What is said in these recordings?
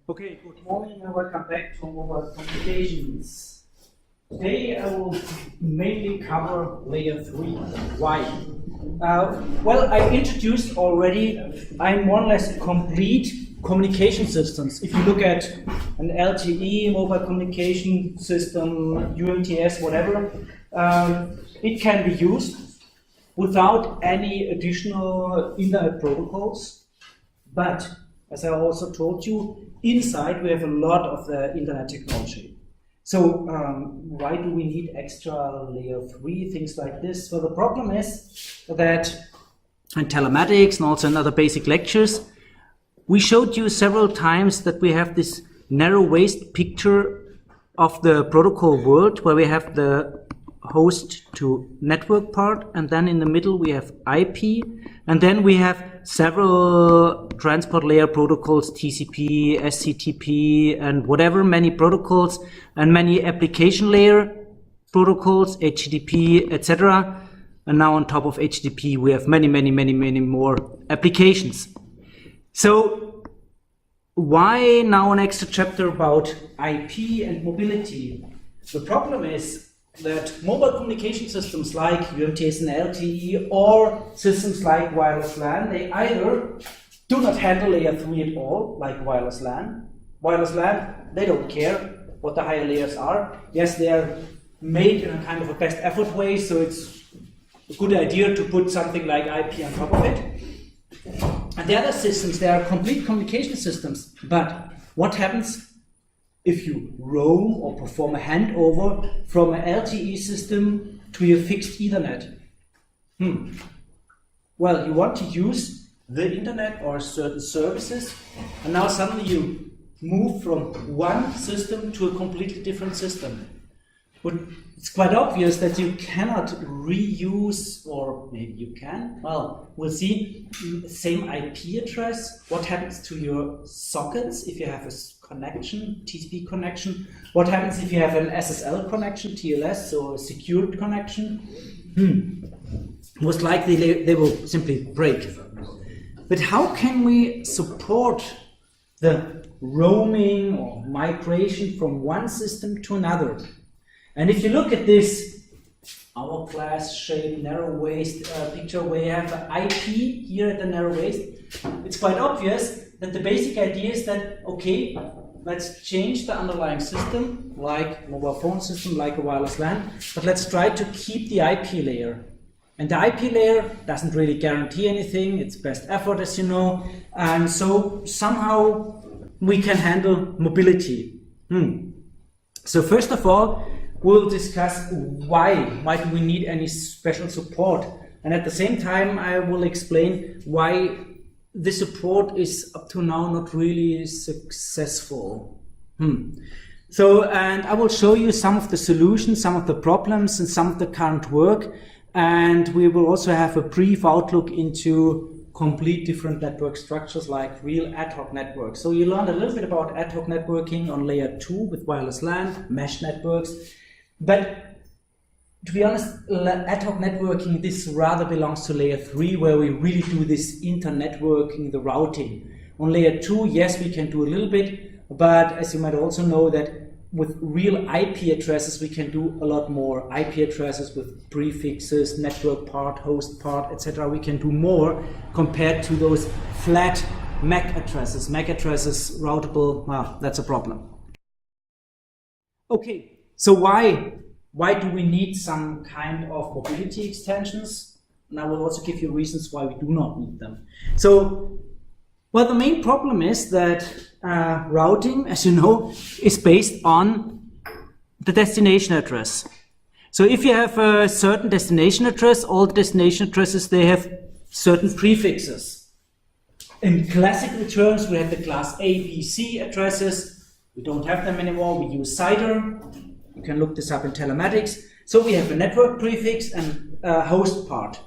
Okay, good morning and welcome back to Mobile Communications. Today I will mainly cover layer 3. Why? Well, I introduced already, I'm more or less complete communication systems. If you look at an LTE mobile communication system, UMTS, whatever, it can be used without any additional internet protocols. But as I also told you, inside we have a lot of the internet technology. So why do we need extra layer 3, things like this? Well, the problem is that in telematics and also in other basic lectures, we showed you several times that we have this narrow waist picture of the protocol world where we have the host to network part, and then in the middle we have IP, and then we have several transport layer protocols, TCP, SCTP, and whatever, many protocols, and many application layer protocols, HTTP, etc. And now on top of HTTP we have many more applications. So why now an extra chapter about IP and mobility? The problem is that mobile communication systems like UMTS and LTE or systems like wireless LAN, they either do not handle layer 3 at all, like wireless LAN. Wireless LAN, they don't care what the higher layers are. Yes, they are made in a kind of a best effort way, so it's a good idea to put something like IP on top of it. And the other systems, they are complete communication systems. But what happens if you roam or perform a handover from an LTE system to your fixed Ethernet? Well, you want to use the internet or certain services, and now suddenly you move from one system to a completely different system. But it's quite obvious that you cannot reuse, or maybe you can, well, we'll see, same IP address. What happens to your sockets if you have a connection, TCP connection? What happens if you have an SSL connection, TLS, so a secured connection? Most likely they will simply break. But how can we support the roaming or migration from one system to another? And if you look at this hourglass shaped narrow waist picture where you have an IP here at the narrow waist, it's quite obvious that the basic idea is that, okay, let's change the underlying system, like mobile phone system, like a wireless LAN, but let's try to keep the IP layer. And the IP layer doesn't really guarantee anything, it's best effort, as you know, and so somehow we can handle mobility. So first of all, we'll discuss why do we need any special support, and at the same time I will explain why the support is up to now not really successful. So, and I will show you some of the solutions, some of the problems, and some of the current work, and we will also have a brief outlook into complete different network structures like real ad hoc networks. So you learned a little bit about ad hoc networking on layer 2 with wireless LAN, mesh networks. But to be honest, ad hoc networking, this rather belongs to layer 3, where we really do this inter-networking, the routing. On layer 2, yes, we can do a little bit, but as you might also know that with real IP addresses, we can do a lot more. IP addresses with prefixes, network part, host part, etc. We can do more compared to those flat MAC addresses. MAC addresses, routable, that's a problem. Okay. So why do we need some kind of mobility extensions? And I will also give you reasons why we do not need them. So, well, the main problem is that routing, as you know, is based on the destination address. So if you have a certain destination address, all the destination addresses, they have certain prefixes. In classical terms, we have the class A, B, C addresses. We don't have them anymore. We use CIDR. You can look this up in telematics. So we have a network prefix and a host part.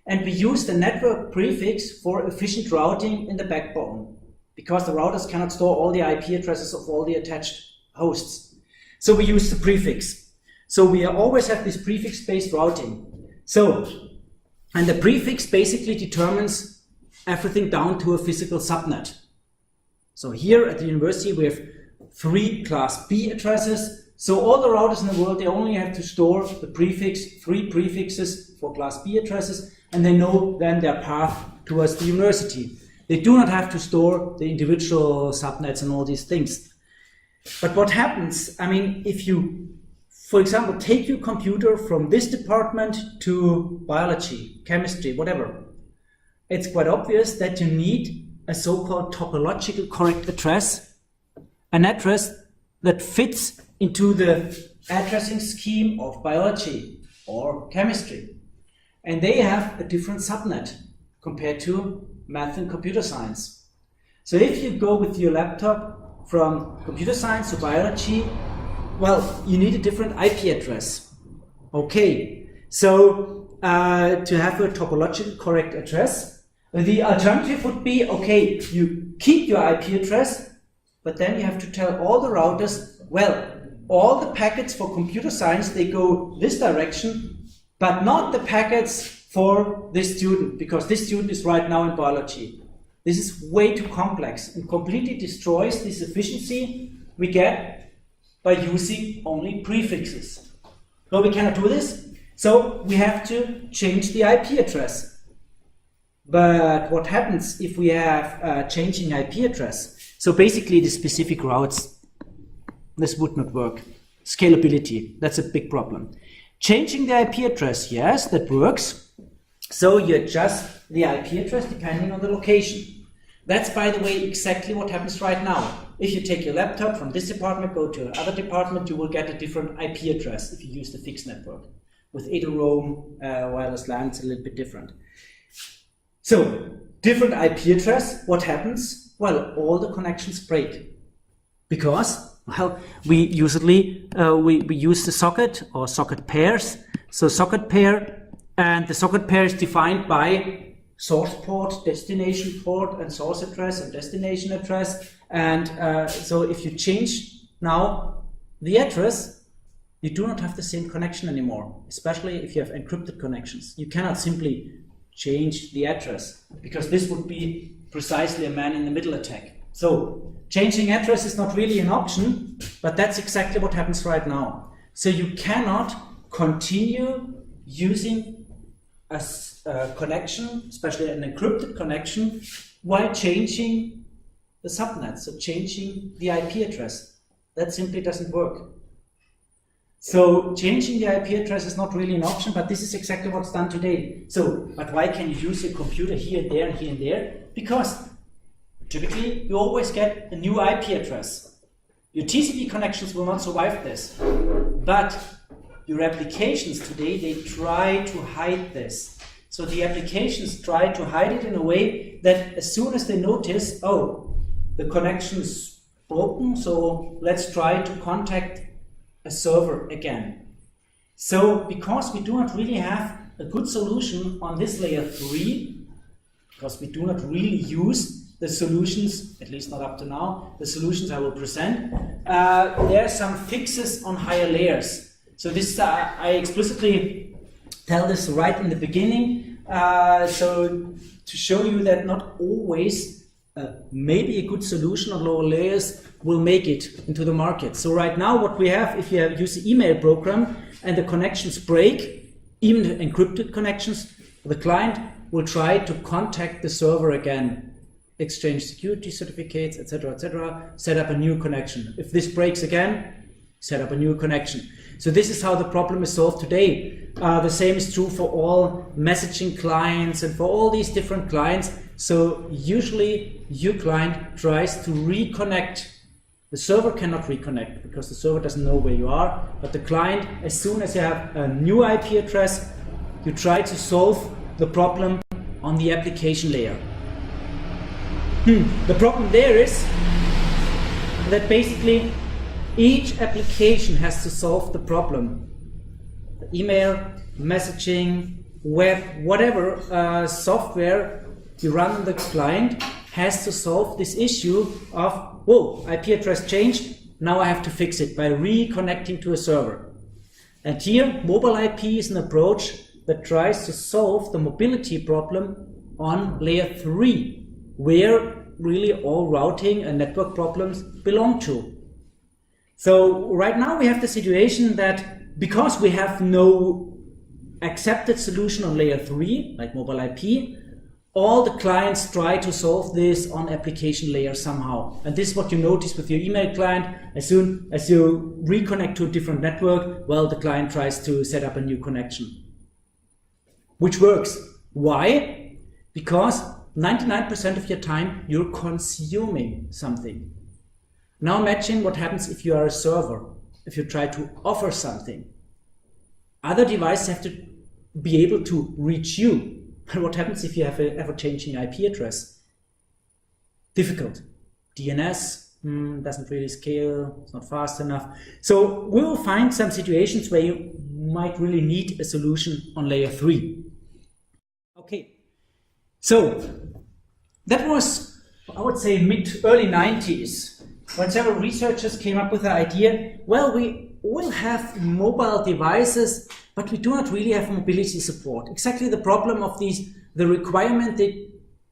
And we use the network prefix for efficient routing in the backbone, because the routers cannot store all the IP addresses of all the attached hosts. So we use the prefix. So we always have this prefix-based routing. So, and the prefix basically determines everything down to a physical subnet. So here at the university we have 3 class B addresses. So all the routers in the world, they only have to store the prefix, 3 prefixes for class B addresses, and they know then their path towards the university. They do not have to store the individual subnets and all these things. But what happens, I mean, if you, for example, take your computer from this department to biology, chemistry, whatever, it's quite obvious that you need a so-called topological correct address, an address that fits into the addressing scheme of biology or chemistry. And they have a different subnet compared to math and computer science. So if you go with your laptop from computer science to biology, well, you need a different IP address. Okay, so to have a topologically correct address, the alternative would be, okay, you keep your IP address, but then you have to tell all the routers, well, all the packets for computer science, they go this direction, but not the packets for this student, because this student is right now in biology. This is way too complex and completely destroys this efficiency we get by using only prefixes. No, we cannot do this, so we have to change the IP address. But what happens if we have changing IP address? So basically the specific routes, this would not work. Scalability, that's a big problem. Changing the IP address, yes, that works. So you adjust the IP address depending on the location. That's, by the way, exactly what happens right now. If you take your laptop from this department, go to another department, you will get a different IP address if you use the fixed network. With Ethereum, wireless LAN, it's a little bit different. So, different IP address, what happens? Well, all the connections break. Because, well, we usually we use the socket or socket pairs. So socket pair, and the socket pair is defined by source port, destination port, and source address and destination address. And so if you change now the address, you do not have the same connection anymore, especially if you have encrypted connections. You cannot simply change the address, because this would be precisely a man-in-the-middle attack. So changing address is not really an option, but that's exactly what happens right now. So you cannot continue using a connection, especially an encrypted connection, while changing the subnet, so changing the IP address. That simply doesn't work. So changing the IP address is not really an option, but this is exactly what's done today. So, but why can you use your computer here and there and here and there? Because typically you always get a new IP address. Your TCP connections will not survive this, but your applications today, they try to hide this. So the applications try to hide it in a way that as soon as they notice, oh, the connection is broken, so let's try to contact a server again. So because we do not really have a good solution on this layer 3, because we do not really use the solutions, at least not up to now, the solutions I will present, there are some fixes on higher layers. So this, I explicitly tell this right in the beginning, so to show you that not always maybe a good solution on lower layers will make it into the market. So right now what we have, if you use the email program and the connections break, even the encrypted connections, the client will try to contact the server again, exchange security certificates, etc., set up a new connection. If this breaks again, set up a new connection. So this is how the problem is solved today. The same is true for all messaging clients and for all these different clients. So usually your client tries to reconnect. The server cannot reconnect because the server doesn't know where you are, but the client, as soon as you have a new IP address, you try to solve the problem on the application layer. The problem there is that basically each application has to solve the problem. Email, messaging, web, whatever software you run on the client has to solve this issue of, whoa, IP address changed, now I have to fix it by reconnecting to a server. And here, mobile IP is an approach that tries to solve the mobility problem on layer 3, where really all routing and network problems belong to. So right now we have the situation that because we have no accepted solution on layer 3, like mobile IP, all the clients try to solve this on application layer somehow. And this is what you notice with your email client. As soon as you reconnect to a different network, well, the client tries to set up a new connection, which works. Why? Because 99% of your time you're consuming something. Now imagine what happens if you are a server, if you try to offer something. Other devices have to be able to reach you. And what happens if you have an ever-changing IP address? Difficult. DNS doesn't really scale, it's not fast enough. So we will find some situations where you might really need a solution on layer 3. Okay, so that was, I would say, early 90s, when several researchers came up with the idea, well, we will have mobile devices, but we do not really have mobility support. Exactly the problem of the requirement that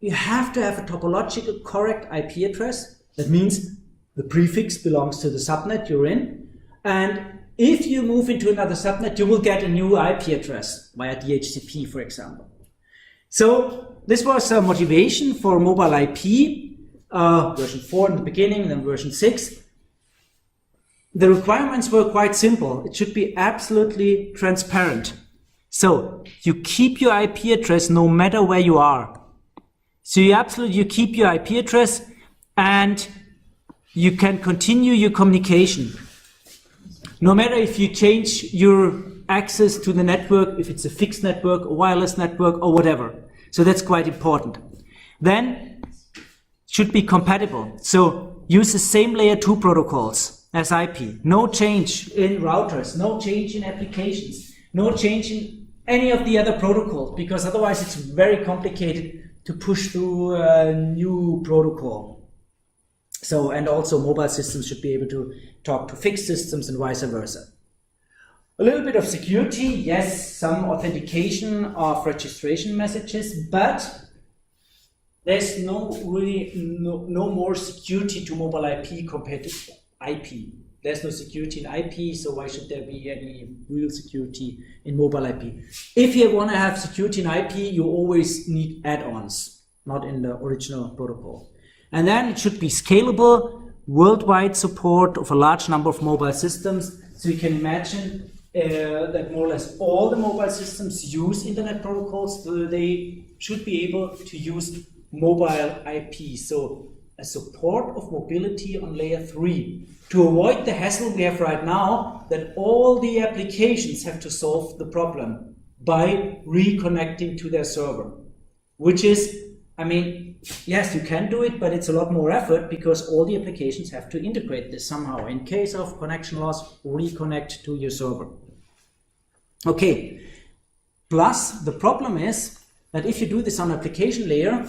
you have to have a topological correct IP address. That means the prefix belongs to the subnet you're in. And if you move into another subnet, you will get a new IP address via DHCP, for example. So this was a motivation for mobile IP, version 4 in the beginning, then version 6. The requirements were quite simple. It should be absolutely transparent. So you keep your IP address no matter where you are. So you keep your IP address and you can continue your communication. No matter if you change your access to the network, if it's a fixed network, a wireless network, or whatever. So that's quite important. Then should be compatible. So use the same layer 2 protocols as IP. No change in routers, no change in applications, no change in any of the other protocols, because otherwise it's very complicated to push through a new protocol. So, and also mobile systems should be able to talk to fixed systems and vice versa. A little bit of security, yes, some authentication of registration messages, but there's no more security to mobile IP compared to IP. There's no security in IP, so why should there be any real security in mobile IP? If you want to have security in IP, you always need add-ons, not in the original protocol. And then it should be scalable, worldwide support of a large number of mobile systems. So you can imagine that more or less all the mobile systems use internet protocols, so they should be able to use mobile IP. So a support of mobility on layer 3 to avoid the hassle we have right now that all the applications have to solve the problem by reconnecting to their server, which is, I mean, yes, you can do it, but it's a lot more effort because all the applications have to integrate this somehow. In case of connection loss, reconnect to your server. Okay, plus the problem is that if you do this on application layer,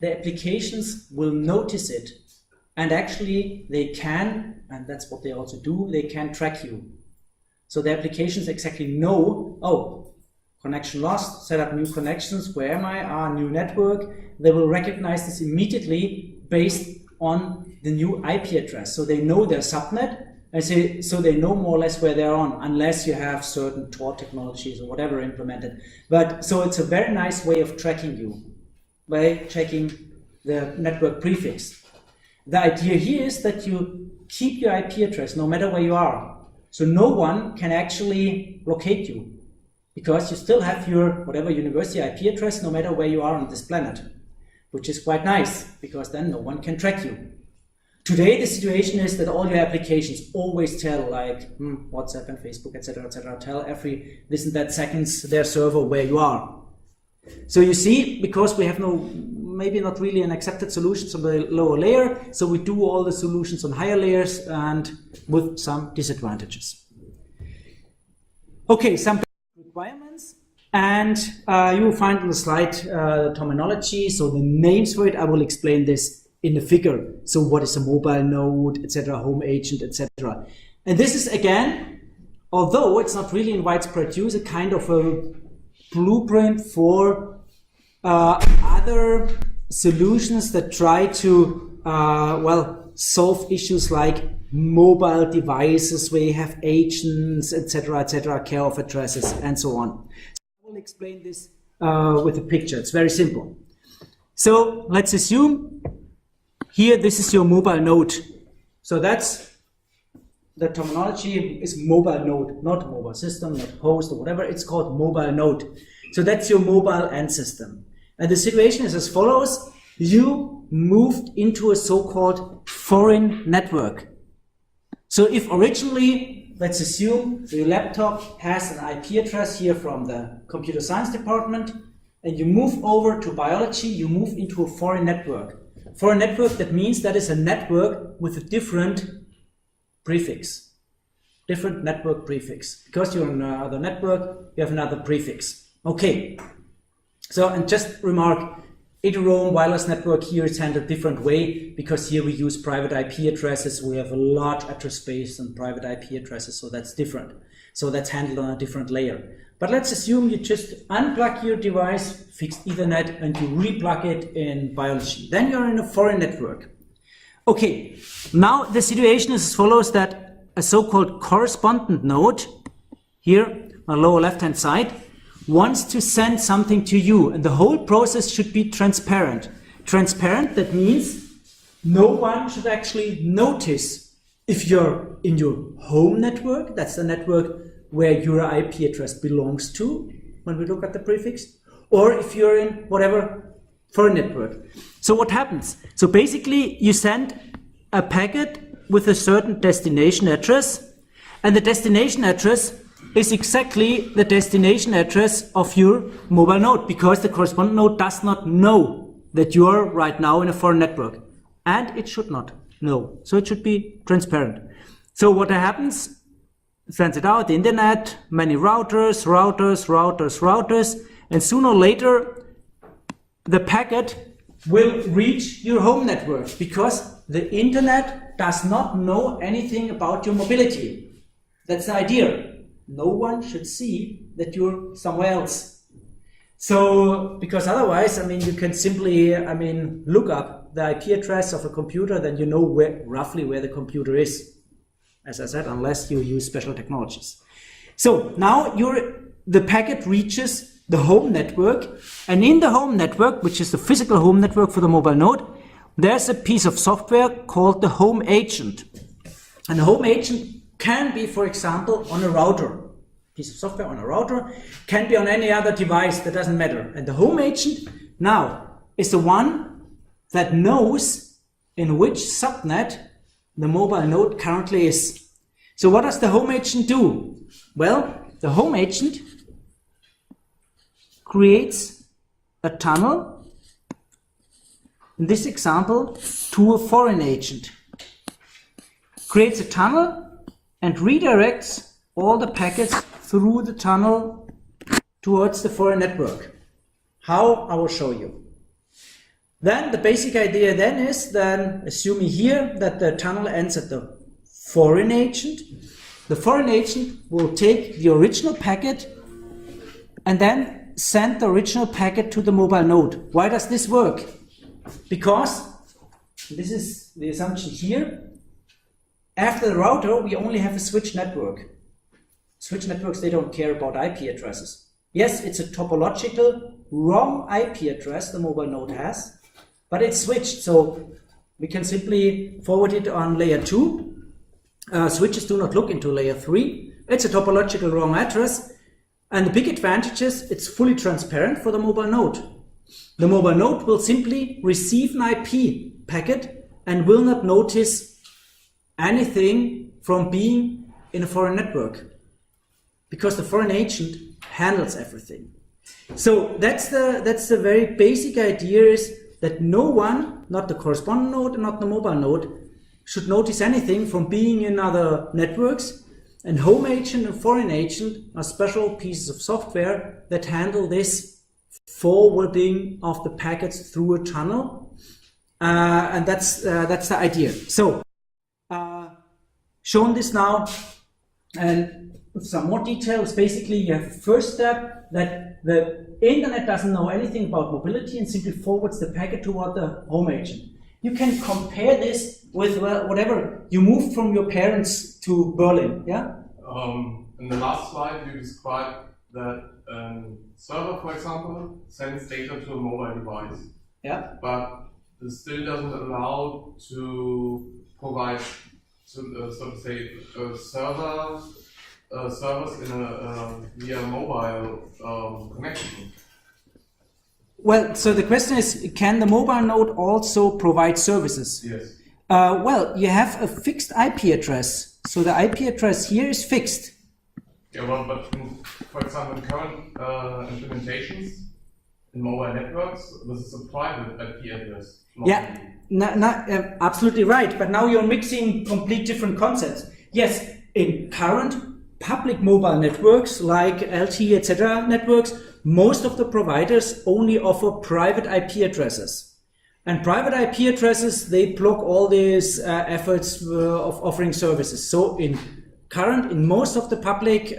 the applications will notice it, and actually they can, and that's what they also do, they can track you. So the applications exactly know, oh, connection lost, set up new connections, where am I? New network. They will recognize this immediately based on the new IP address. So they know their subnet, and so they know more or less where they're on, unless you have certain Tor technologies or whatever implemented. But so it's a very nice way of tracking you by checking the network prefix. The idea here is that you keep your IP address no matter where you are. So no one can actually locate you because you still have your whatever university IP address no matter where you are on this planet, which is quite nice because then no one can track you. Today the situation is that all your applications always tell, like WhatsApp and Facebook, etc., tell every this and that seconds their server where you are. So you see, because we have maybe not really an accepted solution on the lower layer, so we do all the solutions on higher layers and with some disadvantages. Okay, some requirements, and you will find on the slide terminology, so the names for it. I will explain this in the figure. So what is a mobile node, etc., home agent, etc. And this is again, although it's not really in widespread use, a kind of a blueprint for other solutions that try to, solve issues like mobile devices where you have agents, etc., care of addresses, and so on. I will explain this with a picture. It's very simple. So let's assume here this is your mobile node. So that's the terminology is mobile node, not mobile system, not host or whatever. It's called mobile node. So that's your mobile end system. And the situation is as follows. You moved into a so-called foreign network. So if originally, let's assume your laptop has an IP address here from the computer science department, and you move over to biology, you move into a foreign network. Foreign network, that means that is a network with a different prefix. Different network prefix. Because you're on another network, you have another prefix. Okay. So, and just remark, Ethereum wireless network here is handled a different way because here we use private IP addresses. We have a large address space and private IP addresses, so that's different. So that's handled on a different layer. But let's assume you just unplug your device, fixed Ethernet, and you replug it in biology. Then you're in a foreign network. Okay, now the situation is as follows, that a so-called correspondent node, here on the lower left-hand side, wants to send something to you, and the whole process should be transparent. Transparent, that means no one should actually notice if you're in your home network, that's the network where your IP address belongs to, when we look at the prefix, or if you're in whatever foreign network. So what happens? So basically you send a packet with a certain destination address, and the destination address is exactly the destination address of your mobile node, because the correspondent node does not know that you are right now in a foreign network, and it should not know. So it should be transparent. So what happens? Sends it out, the internet, many routers, and sooner or later the packet will reach your home network, because the internet does not know anything about your mobility. That's the idea. No one should see that you're somewhere else. So, because otherwise, you can simply, look up the IP address of a computer, then you know roughly where the computer is. As I said, unless you use special technologies. So now the packet reaches the home network, and in the home network, which is the physical home network for the mobile node, there's a piece of software called the home agent. And the home agent can be, for example, on a router. Piece of software on a router, can be on any other device, that doesn't matter. And the home agent now is the one that knows in which subnet the mobile node currently is. So what does the home agent do? Well, the home agent creates a tunnel, in this example, to a foreign agent. Creates a tunnel and redirects all the packets through the tunnel towards the foreign network. How? I will show you. Then the basic idea then is, assuming here that the tunnel ends at the foreign agent, the foreign agent will take the original packet and then send the original packet to the mobile node. Why does this work? Because, this is the assumption here, after the router we only have a switch network. Switch networks, they don't care about IP addresses. Yes, it's a topological wrong IP address the mobile node has, but it's switched, so we can simply forward it on layer 2. Switches do not look into layer 3. It's a topological wrong address, and the big advantage is it's fully transparent for the mobile node. The mobile node will simply receive an IP packet and will not notice anything from being in a foreign network, because the foreign agent handles everything. So that's the very basic idea, is that no one, not the correspondent node and not the mobile node, should notice anything from being in other networks, and home agent and foreign agent are special pieces of software that handle this forwarding of the packets through a tunnel, and that's the idea. So shown this now, and with some more details, basically you have first step that the Internet doesn't know anything about mobility and simply forwards the packet toward the home agent. You can compare this with whatever. You moved from your parents to Berlin, yeah? In the last slide, you described that server, for example, sends data to a mobile device. Yeah. But this still doesn't allow to provide, so to say, servers in a via mobile connection. Well, so the question is, can the mobile node also provide services? Yes. Well, you have a fixed IP address. So the IP address here is fixed. Yeah, well, but for example, in current implementations in mobile networks, this is a private IP address. Yeah, absolutely right. But now you're mixing complete different concepts. Yes, in current public mobile networks like LTE, etc. networks, most of the providers only offer private IP addresses. And private IP addresses, they block all these efforts of offering services. So in most of the public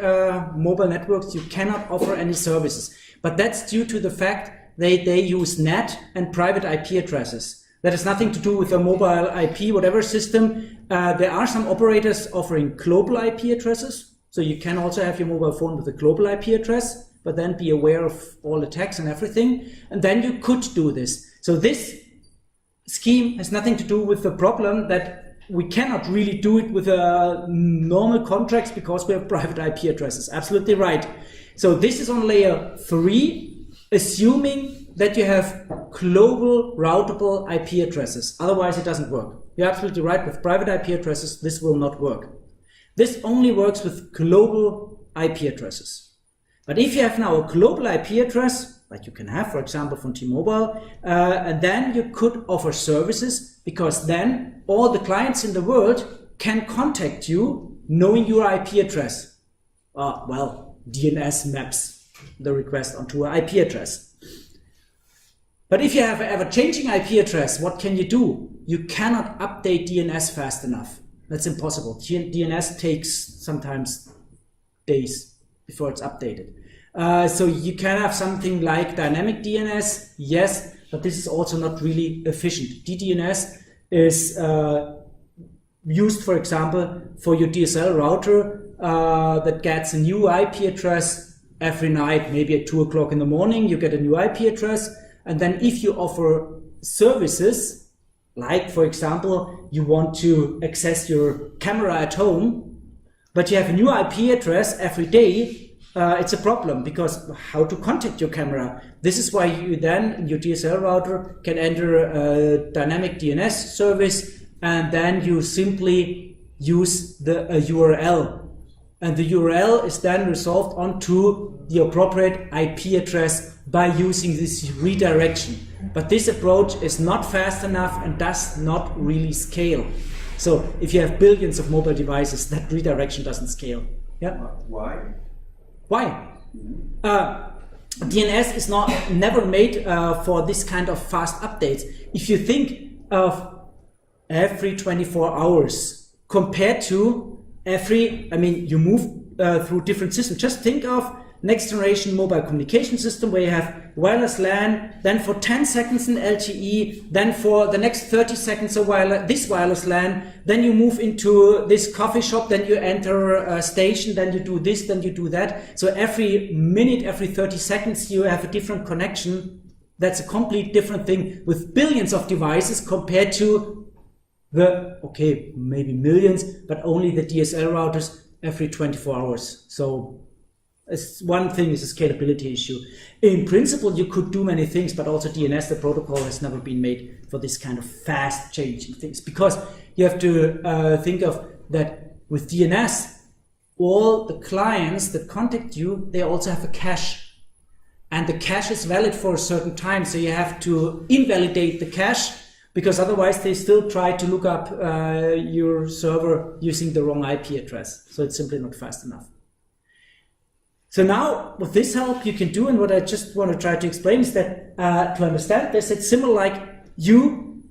mobile networks, you cannot offer any services. But that's due to the fact they use NAT and private IP addresses. That has nothing to do with a mobile IP, whatever system. There are some operators offering global IP addresses. So you can also have your mobile phone with a global IP address, but then be aware of all attacks and everything. And then you could do this. So this scheme has nothing to do with the problem that we cannot really do it with normal contracts because we have private IP addresses. Absolutely right. So this is on layer 3, assuming that you have global routable IP addresses. Otherwise, it doesn't work. You're absolutely right. With private IP addresses, this will not work. This only works with global IP addresses. But if you have now a global IP address, like you can have, for example, from T-Mobile, and then you could offer services, because then all the clients in the world can contact you knowing your IP address. Well, DNS maps the request onto an IP address. But if you have an ever-changing IP address, what can you do? You cannot update DNS fast enough. That's impossible. DNS takes sometimes days before it's updated. So you can have something like dynamic DNS, yes, but this is also not really efficient. DDNS is used, for example, for your DSL router that gets a new IP address every night, maybe at 2 o'clock in the morning, you get a new IP address. And then if you offer services, like, for example, you want to access your camera at home, but you have a new IP address every day, it's a problem, because how to contact your camera? This is why you then, in your DSL router, can enter a dynamic DNS service, and then you simply use the URL. And the URL is then resolved onto the appropriate IP address by using this redirection. But this approach is not fast enough and does not really scale. So if you have billions of mobile devices, that redirection doesn't scale. Yeah? Why? Why? DNS is never made for this kind of fast updates. If you think of every 24 hours compared to you move through different systems. Just think of next generation mobile communication system where you have wireless LAN, then for 10 seconds an LTE, then for the next 30 seconds this wireless LAN, then you move into this coffee shop, then you enter a station, then you do this, then you do that. So every minute, every 30 seconds you have a different connection. That's a complete different thing with billions of devices compared to maybe millions, but only the DSL routers every 24 hours. So one thing is a scalability issue. In principle, you could do many things, but also DNS, the protocol, has never been made for this kind of fast changing things, because you have to think of that with DNS, all the clients that contact you, they also have a cache, and the cache is valid for a certain time. So you have to invalidate the cache, because otherwise they still try to look up your server using the wrong IP address. So it's simply not fast enough. So now, with this help, you can do, and what I just want to try to explain is that to understand this, it's similar like you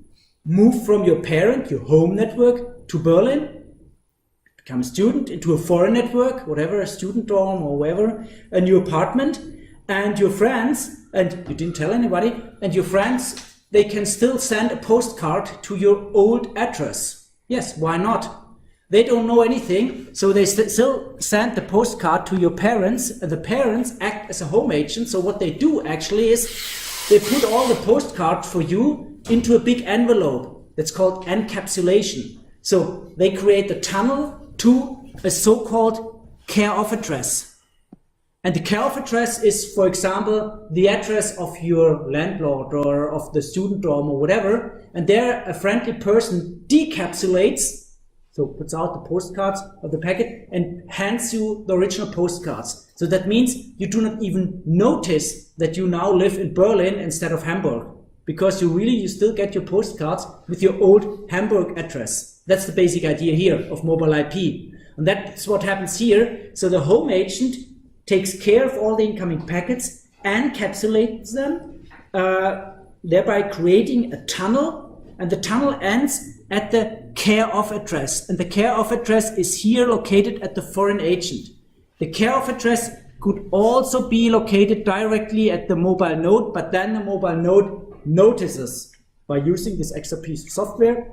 move from your parent, your home network, to Berlin, become a student, into a foreign network, whatever, a student dorm or whatever, a new apartment, and your friends, and you didn't tell anybody, and your friends, they can still send a postcard to your old address. Yes, why not? They don't know anything, so they still send the postcard to your parents, and the parents act as a home agent. So what they do actually is they put all the postcards for you into a big envelope. That's called encapsulation. So they create the tunnel to a so-called care-of address. And the care-of address is, for example, the address of your landlord or of the student dorm or whatever, and there a friendly person decapsulates, so puts out the postcards of the packet and hands you the original postcards. So that means you do not even notice that you now live in Berlin instead of Hamburg, because you still get your postcards with your old Hamburg address. That's the basic idea here of mobile IP. And that's what happens here. So the home agent takes care of all the incoming packets, encapsulates them, thereby creating a tunnel, and the tunnel ends at the care-of address. And the care-of address is here located at the foreign agent. The care-of address could also be located directly at the mobile node, but then the mobile node notices by using this extra piece of software,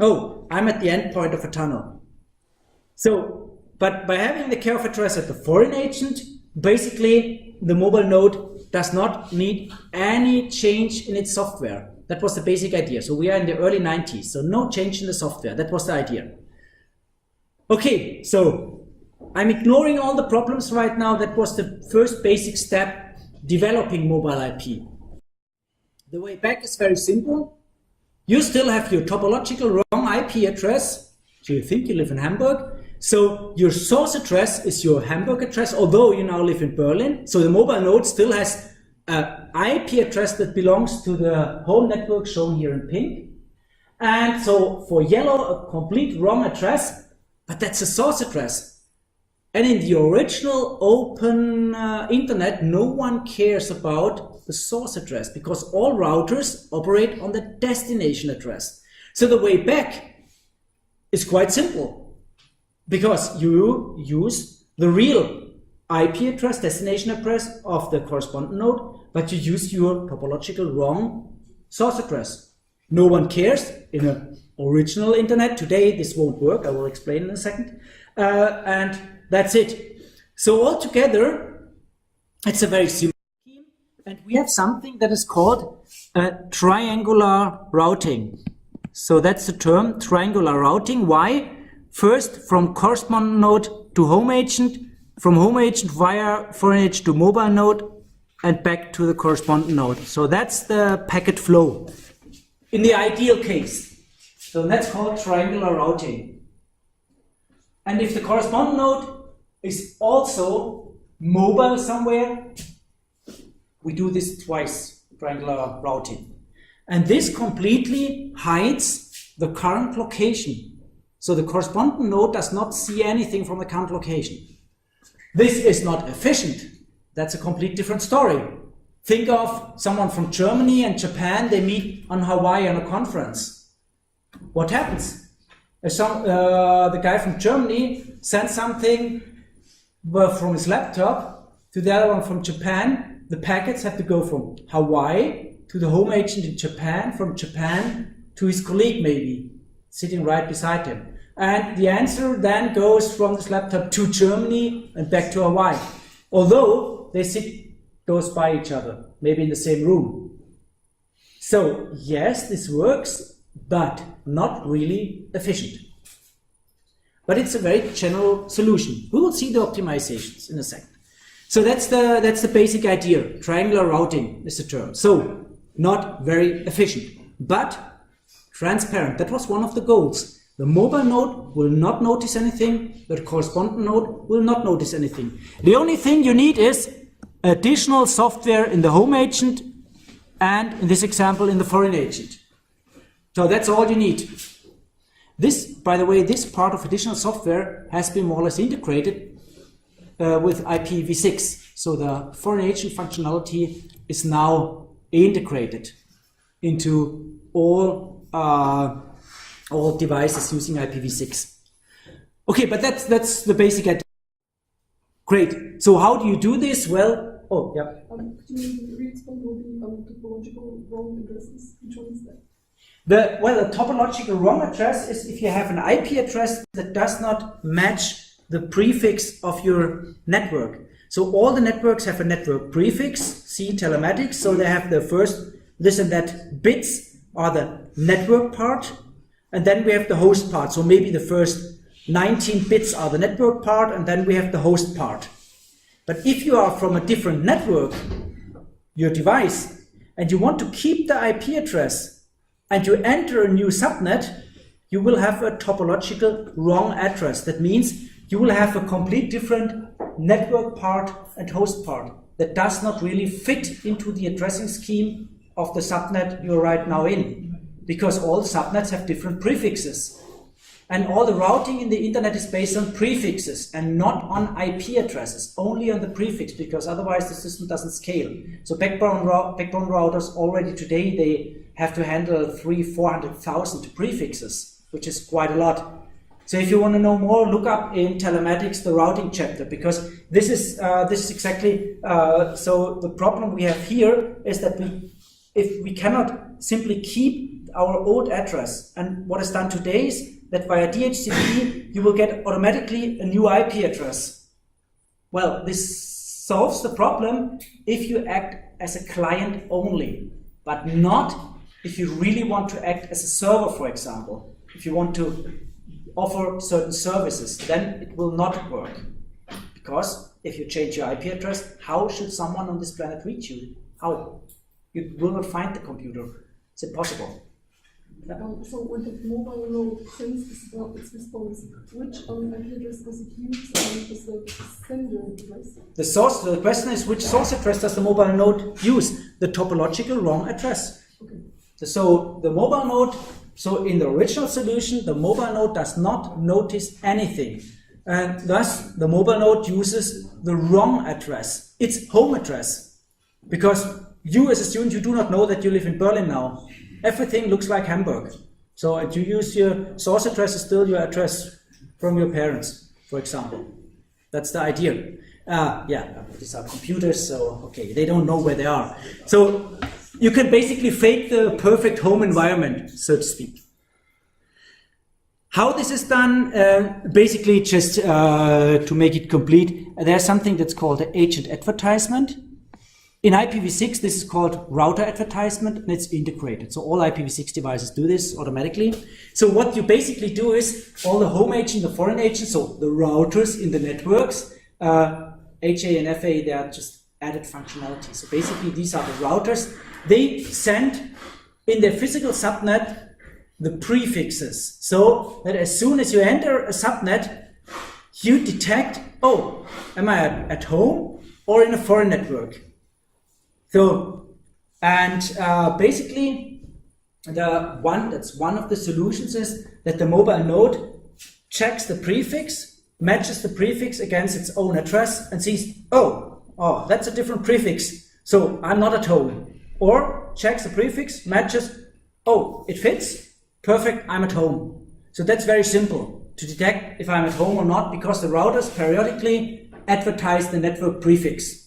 oh, I'm at the end point of a tunnel. So, but by having the care-of address at the foreign agent, basically the mobile node does not need any change in its software. That was the basic idea. So we are in the early 90s, so no change in the software. That was the idea. Okay, so I'm ignoring all the problems right now. That was the first basic step, developing mobile IP. The way back is very simple. You still have your topological wrong IP address. So you think you live in Hamburg. So your source address is your Hamburg address, although you now live in Berlin. So the mobile node still has an IP address that belongs to the home network shown here in pink. And so for yellow, a complete wrong address, but that's a source address. And in the original open internet, no one cares about the source address because all routers operate on the destination address. So the way back is quite simple because you use the real IP address, destination address of the correspondent node, but you use your topological wrong source address. No one cares. In an original internet today, this won't work. I will explain in a second. And that's it. So altogether, it's a very simple scheme, and we have something that is called triangular routing. So that's the term, triangular routing. Why? First, from correspondent node to home agent, from home agent via foreign agent to mobile node, and back to the correspondent node. So that's the packet flow in the ideal case. So that's called triangular routing. And if the correspondent node is also mobile somewhere, we do this twice, triangular routing. And this completely hides the current location. So the correspondent node does not see anything from the current location. This is not efficient. That's a complete different story. Think of someone from Germany and Japan, they meet on Hawaii on a conference. What happens? The guy from Germany sends something from his laptop to the other one from Japan. The packets have to go from Hawaii to the home agent in Japan, from Japan to his colleague maybe, sitting right beside him. And the answer then goes from this laptop to Germany and back to Hawaii. Although they sit close by each other, maybe in the same room. So yes, this works, but not really efficient. But it's a very general solution. We will see the optimizations in a second. So that's the basic idea. Triangular routing is the term. So not very efficient, but transparent. That was one of the goals. The mobile node will not notice anything, the correspondent node will not notice anything. The only thing you need is additional software in the home agent and, in this example, in the foreign agent. So that's all you need. This, by the way, this part of additional software has been more or less integrated with IPv6. So the foreign agent functionality is now integrated into all devices using IPv6. Okay, but that's the basic idea. Great. So how do you do this? Well, Oh, yeah. Could you re-explain all the topological wrong addresses? Which one is that? The topological wrong address is if you have an IP address that does not match the prefix of your network. So all the networks have a network prefix, see telematics, so they have the first this and that bits are the network part, and then we have the host part. So maybe the first 19 bits are the network part, and then we have the host part. But if you are from a different network, your device, and you want to keep the IP address, and you enter a new subnet, you will have a topological wrong address. That means you will have a complete different network part and host part that does not really fit into the addressing scheme of the subnet you're right now in, because all subnets have different prefixes. And all the routing in the internet is based on prefixes and not on IP addresses, only on the prefix, because otherwise the system doesn't scale. So backbone routers already today, they have to handle 300,000-400,000 prefixes, which is quite a lot. So if you want to know more, look up in telematics the routing chapter, because this is exactly so the problem we have here is that if we cannot simply keep our old address, and what is done today is that via DHCP you will get automatically a new IP address. Well, this solves the problem if you act as a client only, but not if you really want to act as a server, for example. If you want to offer certain services, then it will not work. Because if you change your IP address, how should someone on this planet reach you? How? You will not find the computer. It's impossible. So when the mobile node sends its response, which IP address does it use as the sender address? The question is, which source address does the mobile node use? The topological wrong address. Okay. So the mobile node, so in the original solution, the mobile node does not notice anything. And thus, the mobile node uses the wrong address, its home address. Because you as a student, you do not know that you live in Berlin now. Everything looks like Hamburg. So you use your source address is still your address from your parents, for example. That's the idea. These are computers, so okay, they don't know where they are. So you can basically fake the perfect home environment, so to speak. How this is done, basically just to make it complete, there's something that's called the agent advertisement. In IPv6, this is called router advertisement, and it's integrated. So all IPv6 devices do this automatically. So what you basically do is all the home agent, the foreign agent, so the routers in the networks, HA and FA, they are just added functionality. So basically these are the routers. They send in their physical subnet the prefixes. So that as soon as you enter a subnet, you detect, oh, am I at home or in a foreign network? So, and basically, that's one of the solutions is that the mobile node checks the prefix, matches the prefix against its own address, and sees, oh, that's a different prefix, so I'm not at home. Or checks the prefix, matches, oh, it fits, perfect, I'm at home. So that's very simple to detect if I'm at home or not, because the routers periodically advertise the network prefix.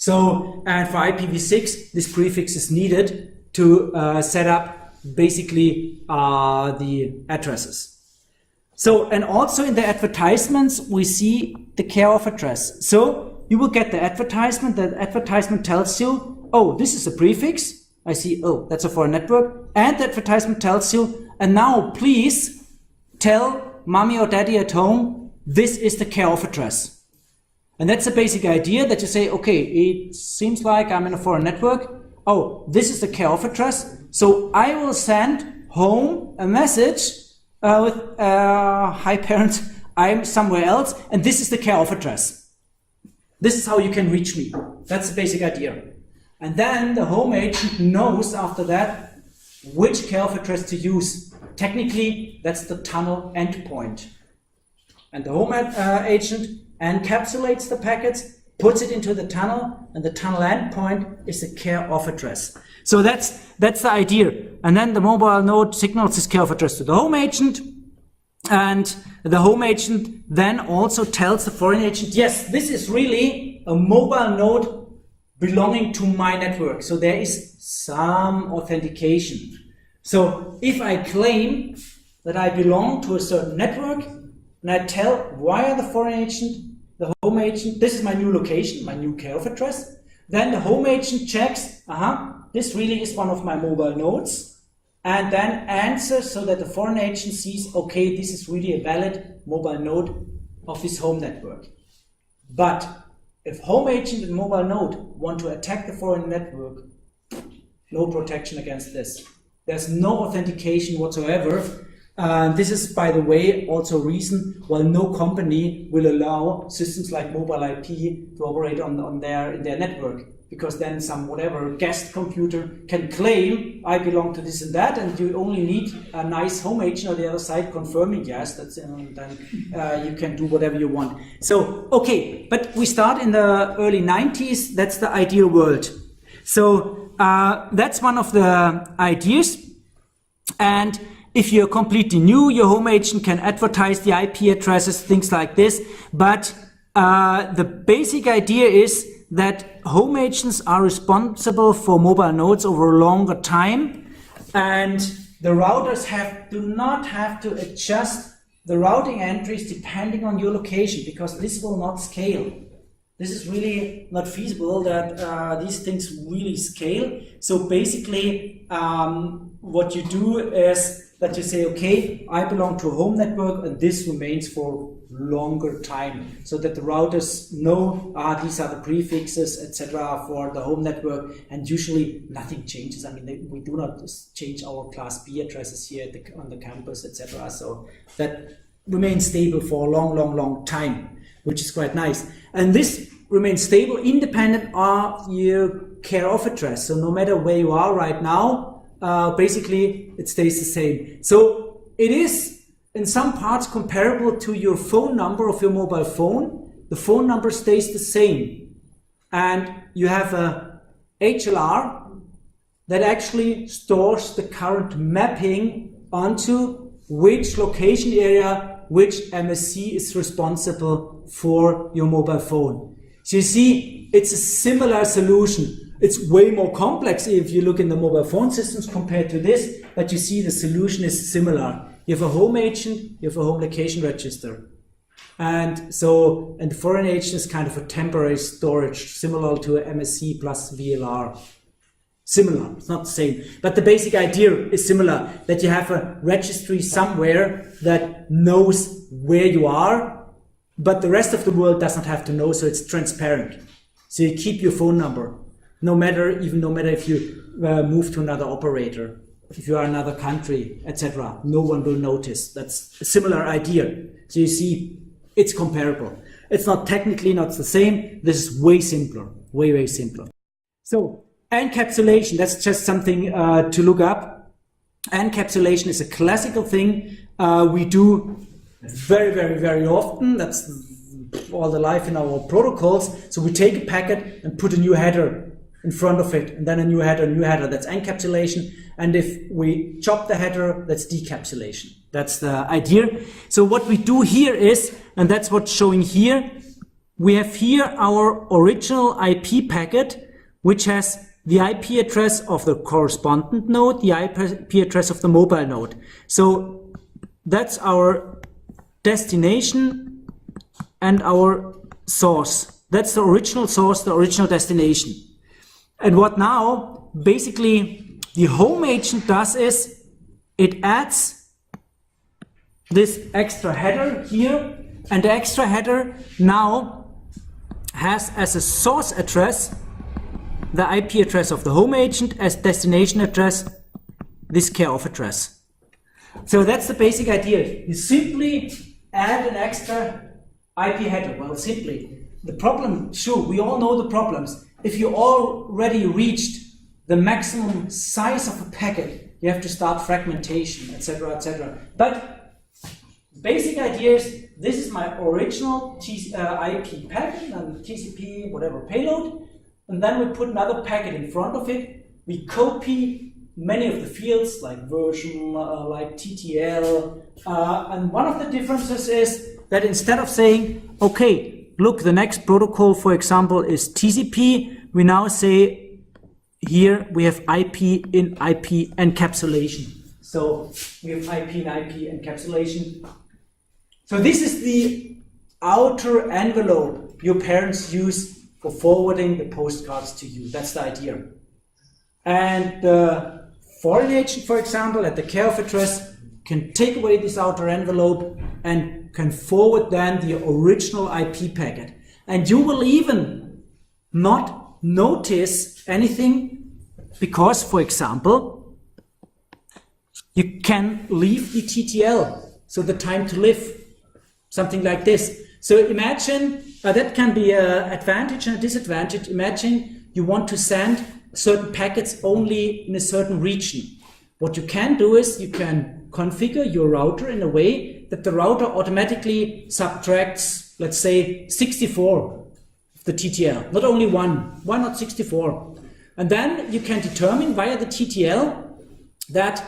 So, and for IPv6, this prefix is needed to set up basically the addresses. So, and also in the advertisements, we see the care of address. So, you will get the advertisement tells you, oh, this is a prefix. I see, oh, that's a foreign network. And the advertisement tells you, and now please tell mommy or daddy at home, this is the care of address. And that's the basic idea that you say, okay, it seems like I'm in a foreign network. Oh, this is the care of address. So I will send home a message with, hi parents, I'm somewhere else, and this is the care of address. This is how you can reach me. That's the basic idea. And then the home agent knows after that which care of address to use. Technically, that's the tunnel endpoint. And the home agent encapsulates the packets, puts it into the tunnel, and the tunnel endpoint is the care of address. So that's the idea. And then the mobile node signals this care of address to the home agent, and the home agent then also tells the foreign agent, yes, this is really a mobile node belonging to my network. So there is some authentication. So if I claim that I belong to a certain network, and I tell via the foreign agent, the home agent, this is my new location, my new care of address, then the home agent checks, this really is one of my mobile nodes, and then answers so that the foreign agent sees, okay, this is really a valid mobile node of this home network. But if home agent and mobile node want to attack the foreign network, no protection against this. There's no authentication whatsoever. This is, by the way, also a reason why no company will allow systems like mobile IP to operate in their network, because then some whatever guest computer can claim I belong to this and that, and you only need a nice home agent on the other side confirming yes, that's and then you can do whatever you want. So okay, but we start in the early 90s. That's the ideal world. So that's one of the ideas, and if you're completely new, your home agent can advertise the IP addresses, things like this. But the basic idea is that home agents are responsible for mobile nodes over a longer time, and the routers do not have to adjust the routing entries depending on your location, because this will not scale. This is really not feasible that these things really scale. So basically, what you do is that you say, okay, I belong to a home network and this remains for longer time, so that the routers know these are the prefixes, etc. for the home network, and usually nothing changes. I mean, we do not change our class B addresses here on the campus, etc. So that remains stable for a long time, which is quite nice. And this remains stable independent of your care of address. So no matter where you are right now, basically it stays the same. So it is in some parts comparable to your phone number of your mobile phone. The phone number stays the same, and you have a HLR that actually stores the current mapping onto which location area, which MSC is responsible for your mobile phone. So you see, it's a similar solution. It's way more complex if you look in the mobile phone systems compared to this, but you see the solution is similar. You have a home agent, you have a home location register. And the foreign agent is kind of a temporary storage, similar to a MSC plus VLR. Similar, it's not the same. But the basic idea is similar, that you have a registry somewhere that knows where you are, but the rest of the world does not have to know, so it's transparent. So you keep your phone number. No matter if you move to another operator, if you are in another country, etc., no one will notice. That's a similar idea. So you see, it's comparable. It's not technically not the same. This is way simpler, way simpler. So encapsulation, that's just something to look up. Encapsulation is a classical thing we do very often. That's all the life in our protocols. So we take a packet and put a new header in front of it, and then a new header, that's encapsulation. And if we chop the header, that's decapsulation. That's the idea. So what we do here is, and that's what's showing here, we have here our original IP packet, which has the IP address of the correspondent node, the IP address of the mobile node. So that's our destination and our source. That's the original source, the original destination. And what now basically the home agent does is it adds this extra header here, and the extra header now has as a source address the IP address of the home agent, as destination address this care of address. So that's the basic idea. You simply add an extra IP header. Well, simply. The problem, sure, we all know the problems. If you already reached the maximum size of a packet, you have to start fragmentation, etc., etc. But basic idea is, this is my original IP packet and TCP, whatever payload, and then we put another packet in front of it. We copy many of the fields, like version, like TTL, and one of the differences is that instead of saying, okay, look, the next protocol, for example, is TCP. We now say here we have IP in IP encapsulation. So we have IP in IP encapsulation. So this is the outer envelope your parents use for forwarding the postcards to you. That's the idea. And the foreign agent, for example, at the care of address can take away this outer envelope and can forward then the original IP packet. And you will even not notice anything because, for example, you can leave the TTL, so the time to live, something like this. So imagine, that can be an advantage and a disadvantage. Imagine you want to send certain packets only in a certain region. What you can do is you can configure your router in a way that the router automatically subtracts, let's say, 64 of the TTL, not only one. Why not 64? And then you can determine via the TTL that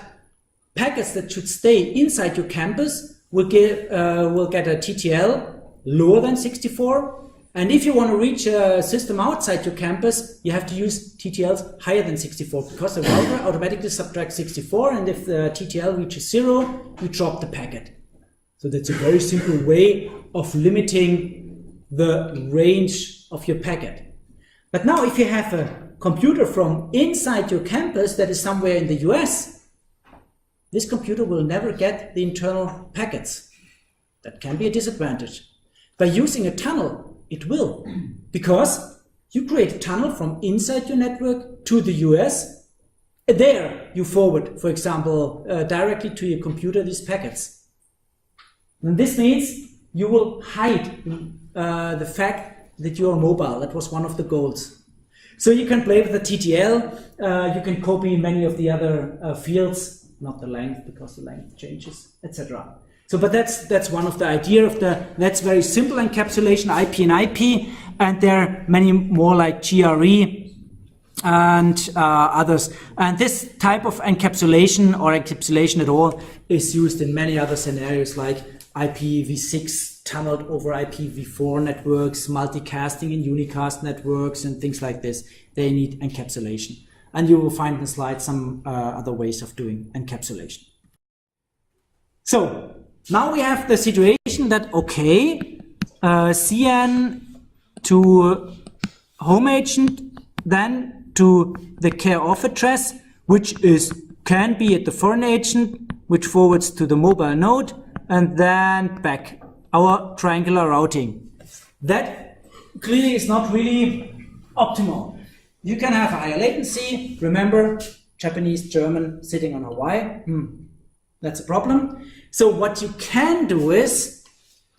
packets that should stay inside your campus will get a TTL lower than 64. And if you want to reach a system outside your campus, you have to use TTLs higher than 64 because the router automatically subtracts 64, and if the TTL reaches 0, you drop the packet. So that's a very simple way of limiting the range of your packet. But now if you have a computer from inside your campus that is somewhere in the US, this computer will never get the internal packets. That can be a disadvantage. By using a tunnel, it will, because you create a tunnel from inside your network to the US. There you forward, for example, directly to your computer these packets. And this means you will hide the fact that you are mobile. That was one of the goals. So you can play with the TTL, you can copy many of the other fields, not the length because the length changes, etc. So, but that's one of the idea of that's very simple encapsulation, IP and IP, and there are many more like GRE and others. And this type of encapsulation or encapsulation at all is used in many other scenarios like IPv6 tunneled over IPv4 networks, multicasting in unicast networks and things like this. They need encapsulation. And you will find in the slide some other ways of doing encapsulation. So, now we have the situation that, okay, CN to home agent, then to the care of address, which can be at the foreign agent, which forwards to the mobile node, and then back, our triangular routing. That clearly is not really optimal. You can have a higher latency. Remember, Japanese, German sitting on Hawaii. That's a problem. So what you can do is,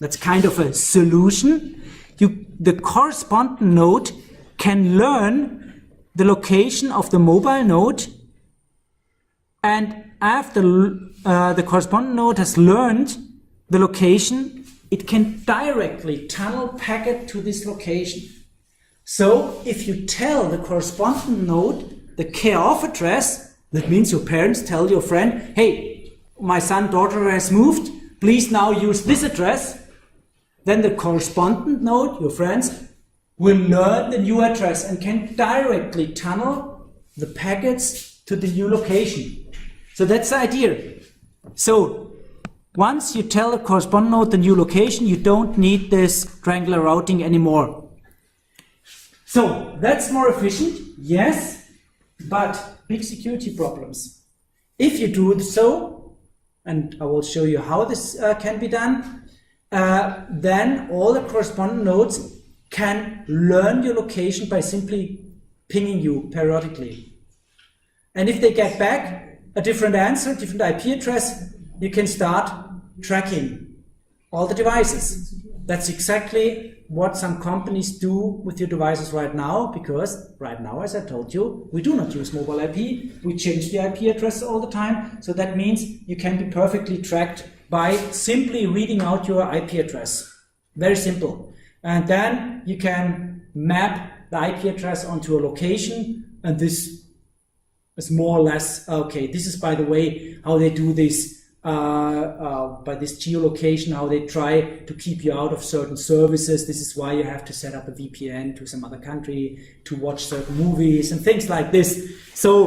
that's kind of a solution, the corresponding node can learn the location of the mobile node, and after the corresponding node has learned the location, it can directly tunnel packet to this location. So if you tell the corresponding node the care of address, that means your parents tell your friend, hey, my son, daughter has moved, please now use this address. Then the correspondent node, your friends, will learn the new address and can directly tunnel the packets to the new location. So that's the idea. So once you tell the correspondent node the new location, you don't need this triangular routing anymore. So that's more efficient, yes, but big security problems. If you do so, and I will show you how this can be done, then all the corresponding nodes can learn your location by simply pinging you periodically. And if they get back a different answer, different IP address, you can start tracking all the devices. That's exactly what some companies do with your devices right now, because right now, as I told you, we do not use mobile IP. We change the IP address all the time. So that means you can be perfectly tracked by simply reading out your IP address. Very simple. And then you can map the IP address onto a location, and this is more or less, okay, this is, by the way, how they do this by this geolocation, how they try to keep you out of certain services. This is why you have to set up a VPN to some other country to watch certain movies and things like this. So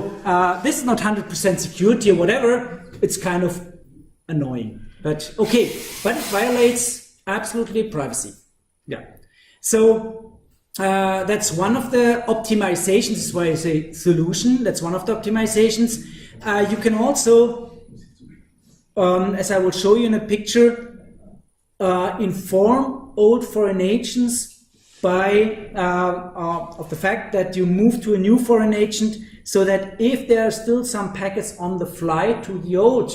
this is not 100% security or whatever. It's kind of annoying, but okay. But it violates absolutely privacy. Yeah. So that's one of the optimizations. This is why I say solution. That's one of the optimizations. You can also, as I will show you in a picture, inform old foreign agents by of the fact that you move to a new foreign agent, so that if there are still some packets on the flight to the old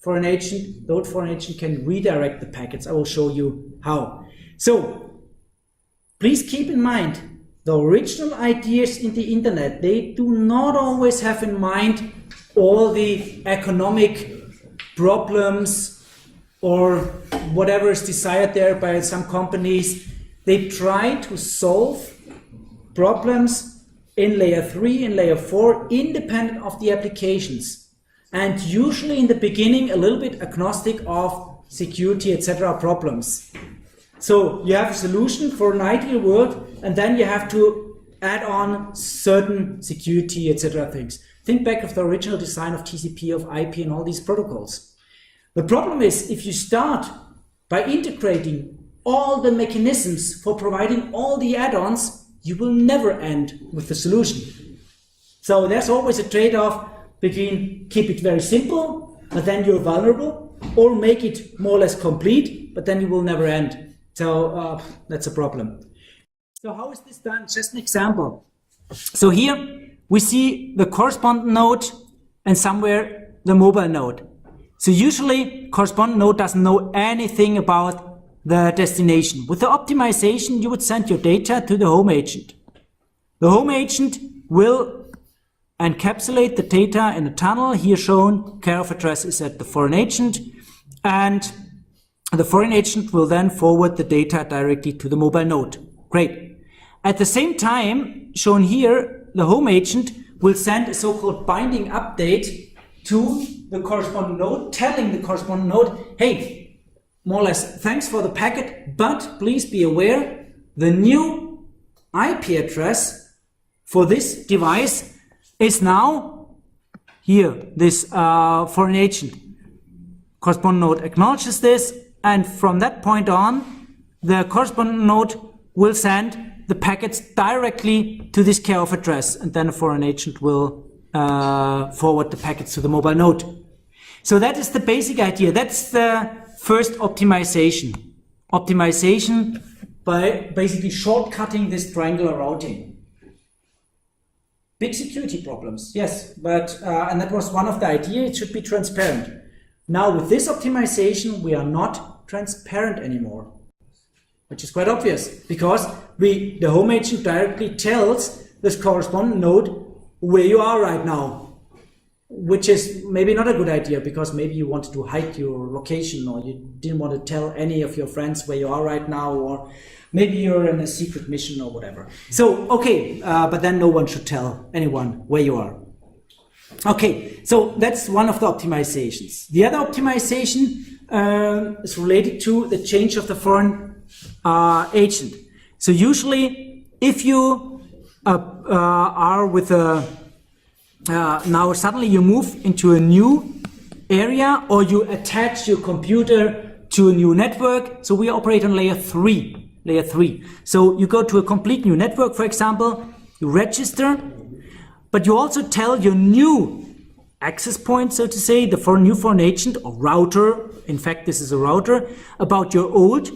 foreign agent, the old foreign agent can redirect the packets. I will show you how. So please keep in mind, the original ideas in the internet, they do not always have in mind all the economic problems or whatever is desired there by some companies. They try to solve problems in layer 3 and layer 4 independent of the applications, and usually in the beginning a little bit agnostic of security, etc. problems. So you have a solution for an ideal world, and then you have to add on certain security, etc. things. Think back of the original design of TCP, of IP, and all these protocols. The problem is, if you start by integrating all the mechanisms for providing all the add-ons, you will never end with the solution. So there's always a trade-off between keep it very simple, but then you're vulnerable, or make it more or less complete, but then you will never end. So that's a problem. So how is this done? Just an example. So here we see the correspondent node and somewhere the mobile node. So usually correspondent node doesn't know anything about the destination. With the optimization, you would send your data to the home agent. The home agent will encapsulate the data in a tunnel. Here shown, care of address is at the foreign agent, and the foreign agent will then forward the data directly to the mobile node. Great. At the same time, shown here, the home agent will send a so-called binding update to the corresponding node, telling the corresponding node, hey, more or less, thanks for the packet, but please be aware, the new IP address for this device is now here, this foreign agent. Corresponding node acknowledges this, and from that point on, the corresponding node will send the packets directly to this care of address, and then a foreign agent will forward the packets to the mobile node. So that is the basic idea. That's the first optimization. Optimization by basically shortcutting this triangular routing. Big security problems, yes, but and that was one of the ideas. It should be transparent. Now with this optimization, we are not transparent anymore, which is quite obvious, because the home agent directly tells this corresponding node where you are right now, which is maybe not a good idea, because maybe you wanted to hide your location, or you didn't want to tell any of your friends where you are right now, or maybe you're in a secret mission or whatever. So, okay, but then no one should tell anyone where you are. Okay, so that's one of the optimizations. The other optimization is related to the change of the foreign agent. So usually, if you are with a now suddenly you move into a new area, or you attach your computer to a new network. So we operate on layer 3. Layer 3. So you go to a complete new network, for example, you register, but you also tell your new access point, so to say, the new foreign agent or router, in fact this is a router, about your old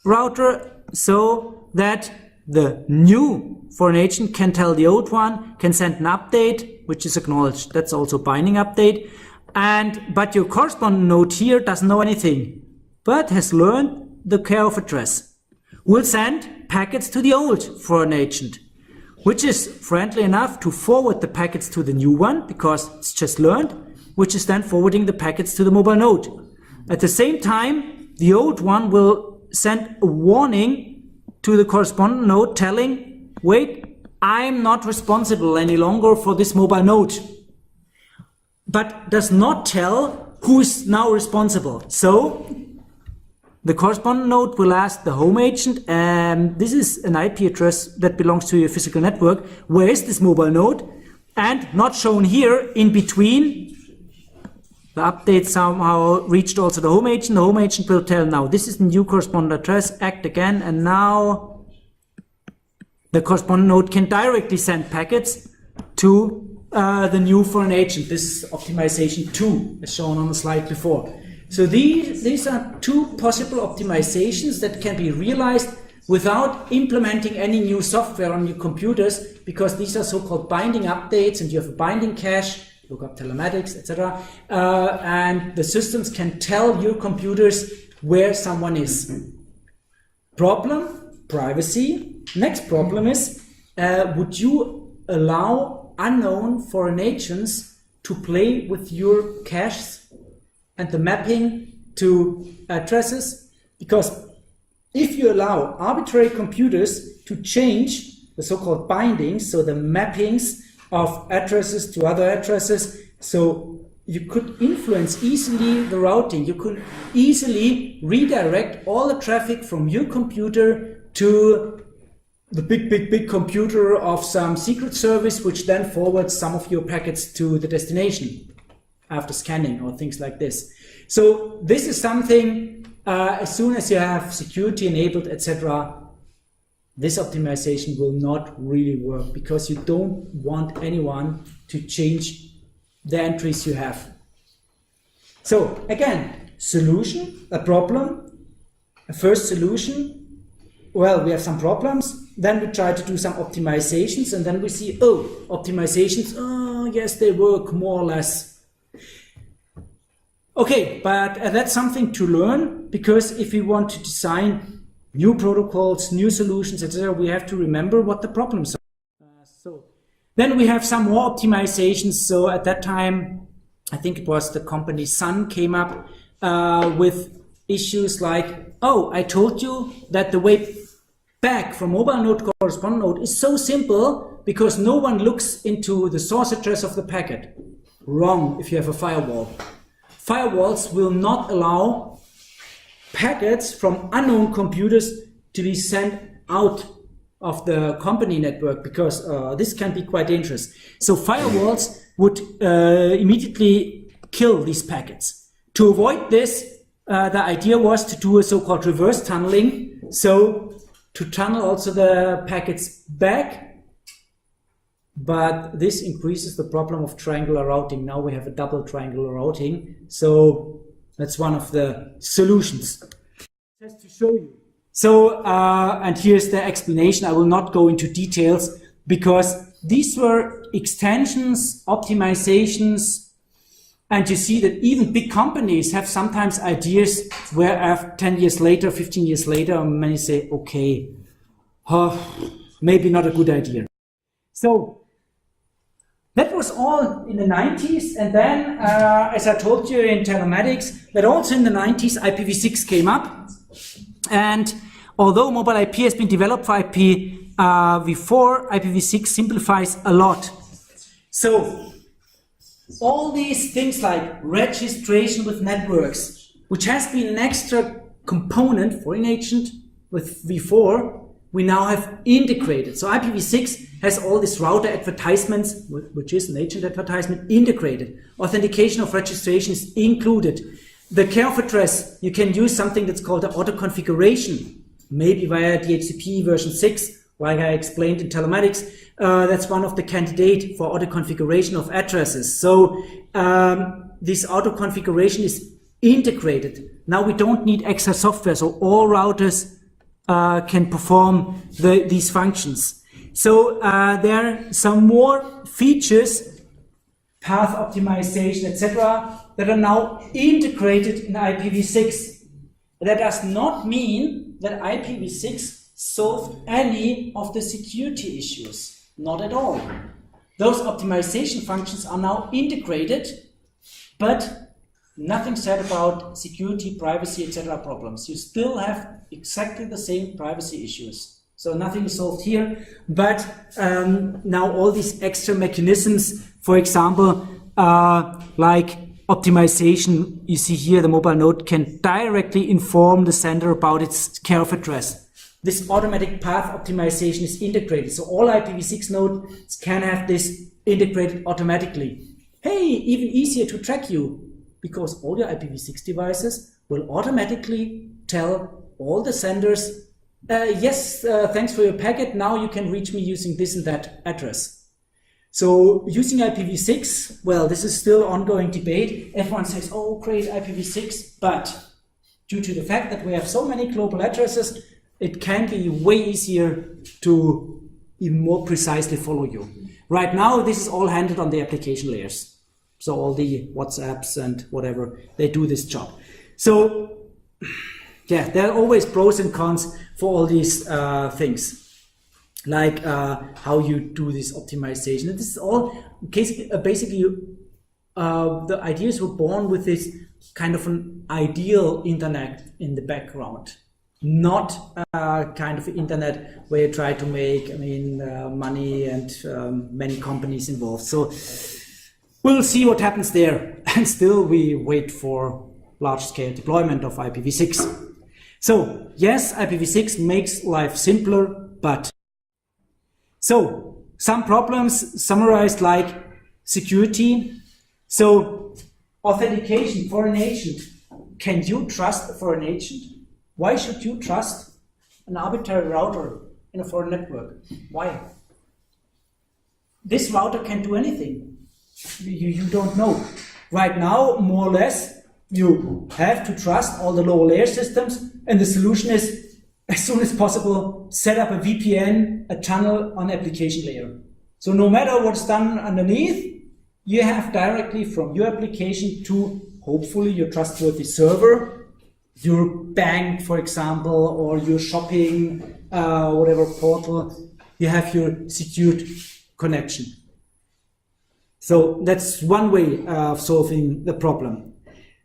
router, so that the new foreign agent can tell the old one, can send an update, which is acknowledged. That's also binding update. But your corresponding node here doesn't know anything, but has learned the care of address. Will send packets to the old foreign agent, which is friendly enough to forward the packets to the new one, because it's just learned, which is then forwarding the packets to the mobile node. At the same time, the old one will send a warning to the corresponding node telling, wait, I'm not responsible any longer for this mobile node. But does not tell who is now responsible? So the correspondent node will ask the home agent, and this is an IP address that belongs to your physical network. Where is this mobile node? And not shown here, in between, the update somehow reached also the home agent. The home agent will tell, now this is the new correspondent address, act again, and now the correspondent node can directly send packets to the new foreign agent. This is optimization 2, as shown on the slide before. So these are two possible optimizations that can be realized without implementing any new software on your computers, because these are so-called binding updates, and you have a binding cache, look up telematics, etc. And the systems can tell your computers where someone is. Problem, privacy. Next problem is, would you allow unknown foreign agents to play with your caches and the mapping to addresses? Because if you allow arbitrary computers to change the so-called bindings, so the mappings of addresses to other addresses, so you could influence easily the routing. You could easily redirect all the traffic from your computer to the big computer of some secret service, which then forwards some of your packets to the destination after scanning or things like this. So this is something, as soon as you have security enabled, etc., this optimization will not really work, because you don't want anyone to change the entries you have. So again, solution, a problem, a first solution. Well, we have some problems, then we try to do some optimizations, and then we see, oh, optimizations, oh yes, they work more or less. Okay, but that's something to learn, because if we want to design new protocols, new solutions, etc., we have to remember what the problems are. So then we have some more optimizations. So at that time, I think it was the company Sun came up with issues like, oh, I told you that the way back from mobile node to correspondent node is so simple because no one looks into the source address of the packet. Wrong if you have a firewall. Firewalls will not allow packets from unknown computers to be sent out of the company network, because this can be quite dangerous. So firewalls would immediately kill these packets. To avoid this, the idea was to do a so-called reverse tunneling, so to tunnel also the packets back, but this increases the problem of triangular routing. Now we have a double triangular routing, so that's one of the solutions. Just to show you. So, and here's the explanation. I will not go into details, because these were extensions, optimizations, and you see that even big companies have sometimes ideas where after 10 years later, 15 years later, many say, okay, maybe not a good idea. So, that was all in the 90s, and then, as I told you in telematics, that also in the 90s IPv6 came up, and although mobile IP has been developed for IPv4, IPv6 simplifies a lot. So, all these things like registration with networks, which has been an extra component for an agent with v4, we now have integrated. So IPv6 has all these router advertisements, which is an agent advertisement, integrated. Authentication of registration is included. The care of address, you can use something that's called the auto-configuration, maybe via DHCP version 6, like I explained in telematics. That's one of the candidates for auto-configuration of addresses. So this auto-configuration is integrated. Now we don't need extra software, so all routers can perform these functions. So there are some more features, path optimization, etc., that are now integrated in IPv6. That does not mean that IPv6 solved any of the security issues. Not at all. Those optimization functions are now integrated, but nothing said about security, privacy, etc. problems. You still have exactly the same privacy issues. So nothing is solved here, but now all these extra mechanisms, for example, like optimization, you see here the mobile node can directly inform the sender about its care of address. This automatic path optimization is integrated, so all IPv6 nodes can have this integrated automatically. Hey, even easier to track you, because all your IPv6 devices will automatically tell all the senders, yes, thanks for your packet, now you can reach me using this and that address. So using IPv6, well, this is still ongoing debate. Everyone says, oh, great, IPv6, but due to the fact that we have so many global addresses, it can be way easier to even more precisely follow you. Right now, this is all handled on the application layers. So all the WhatsApps and whatever, they do this job. So yeah, there are always pros and cons for all these things, like how you do this optimization. And this is all basically the ideas were born with this kind of an ideal internet in the background. Not kind of internet where you try to make, money and many companies involved. So we'll see what happens there. And still we wait for large-scale deployment of IPv6. So yes, IPv6 makes life simpler, but so some problems summarized like security. So authentication for an agent. Can you trust a foreign agent? Why should you trust an arbitrary router in a foreign network? Why? This router can do anything. You don't know. Right now, more or less, you have to trust all the lower layer systems, and the solution is, as soon as possible, set up a VPN, a tunnel on application layer. So no matter what's done underneath, you have directly from your application to hopefully your trustworthy server, your bank, for example, or your shopping, whatever portal, you have your secured connection. So that's one way of solving the problem.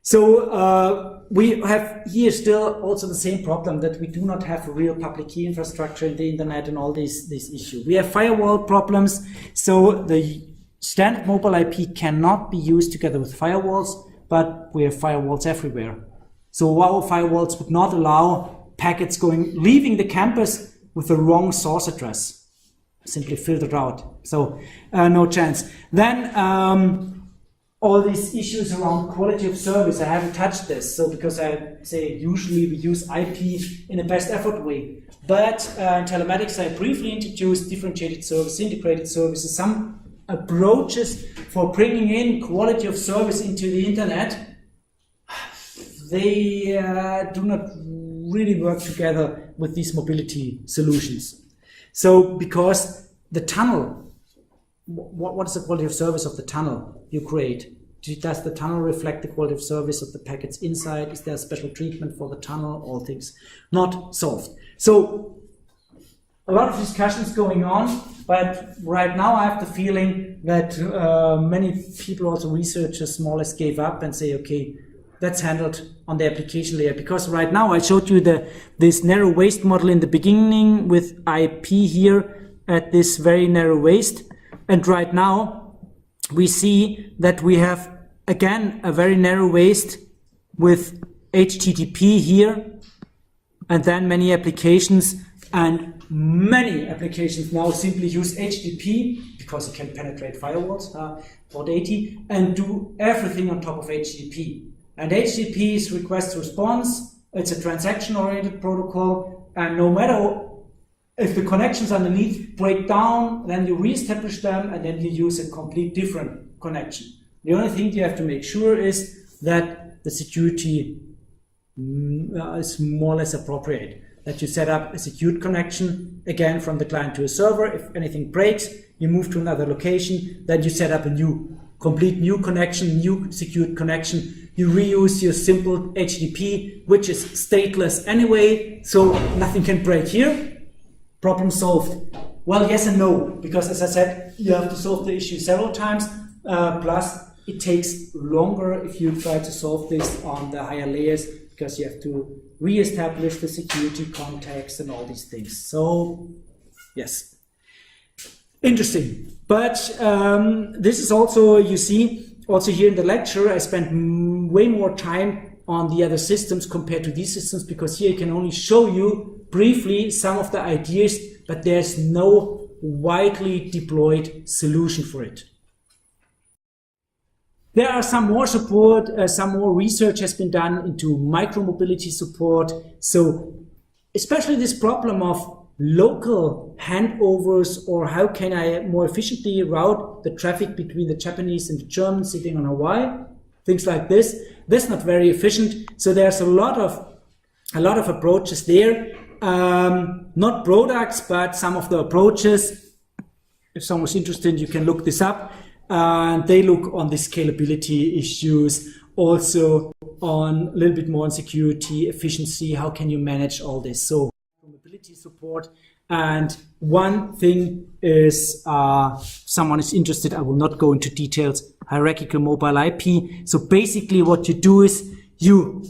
So we have here still also the same problem that we do not have a real public key infrastructure in the internet and all these issues. We have firewall problems, so the standard mobile IP cannot be used together with firewalls, but we have firewalls everywhere. So our firewalls would not allow packets leaving the campus with the wrong source address. Simply filtered out. So no chance. Then all these issues around quality of service, I haven't touched this. So because I say usually we use IP in a best effort way. But in telematics, I briefly introduced differentiated service, integrated services, some approaches for bringing in quality of service into the internet. They do not really work together with these mobility solutions. So because the tunnel, what is the quality of service of the tunnel you create? Does the tunnel reflect the quality of service of the packets inside? Is there a special treatment for the tunnel? All things not solved. So a lot of discussions going on, but right now I have the feeling that many people, also researchers, more or less gave up and say, okay, that's handled on the application layer. Because right now I showed you this narrow waist model in the beginning with IP here at this very narrow waist. And right now we see that we have again a very narrow waist with HTTP here, and then many applications, and many applications now simply use HTTP because it can penetrate firewalls, port 80, and do everything on top of HTTP. And HTTP is request response. It's a transaction-oriented protocol, and no matter if the connections underneath break down, then you re-establish them, and then you use a complete different connection. The only thing you have to make sure is that the security is more or less appropriate. That you set up a secured connection, again from the client to a server. If anything breaks, you move to another location, then you set up a complete new connection, new secured connection. You reuse your simple HTTP, which is stateless anyway, so nothing can break here. Problem solved. Well, yes and no, because as I said, you have to solve the issue several times, plus it takes longer if you try to solve this on the higher layers, because you have to re-establish the security context and all these things. So, yes. Interesting. But this is also, you see, also here in the lecture, I spent way more time on the other systems compared to these systems, because here I can only show you briefly some of the ideas, but there's no widely deployed solution for it. There are some more support, some more research has been done into micromobility support. So especially this problem of local handovers, or how can I more efficiently route the traffic between the Japanese and the Germans sitting on Hawaii, things like this. That's not very efficient. So there's a lot of approaches there. Not products, but some of the approaches. If someone's interested, you can look this up. They look on the scalability issues, also on a little bit more on security, efficiency, how can you manage all this. So mobility support. And one thing is, someone is interested, I will not go into details, hierarchical mobile IP. So basically what you do is you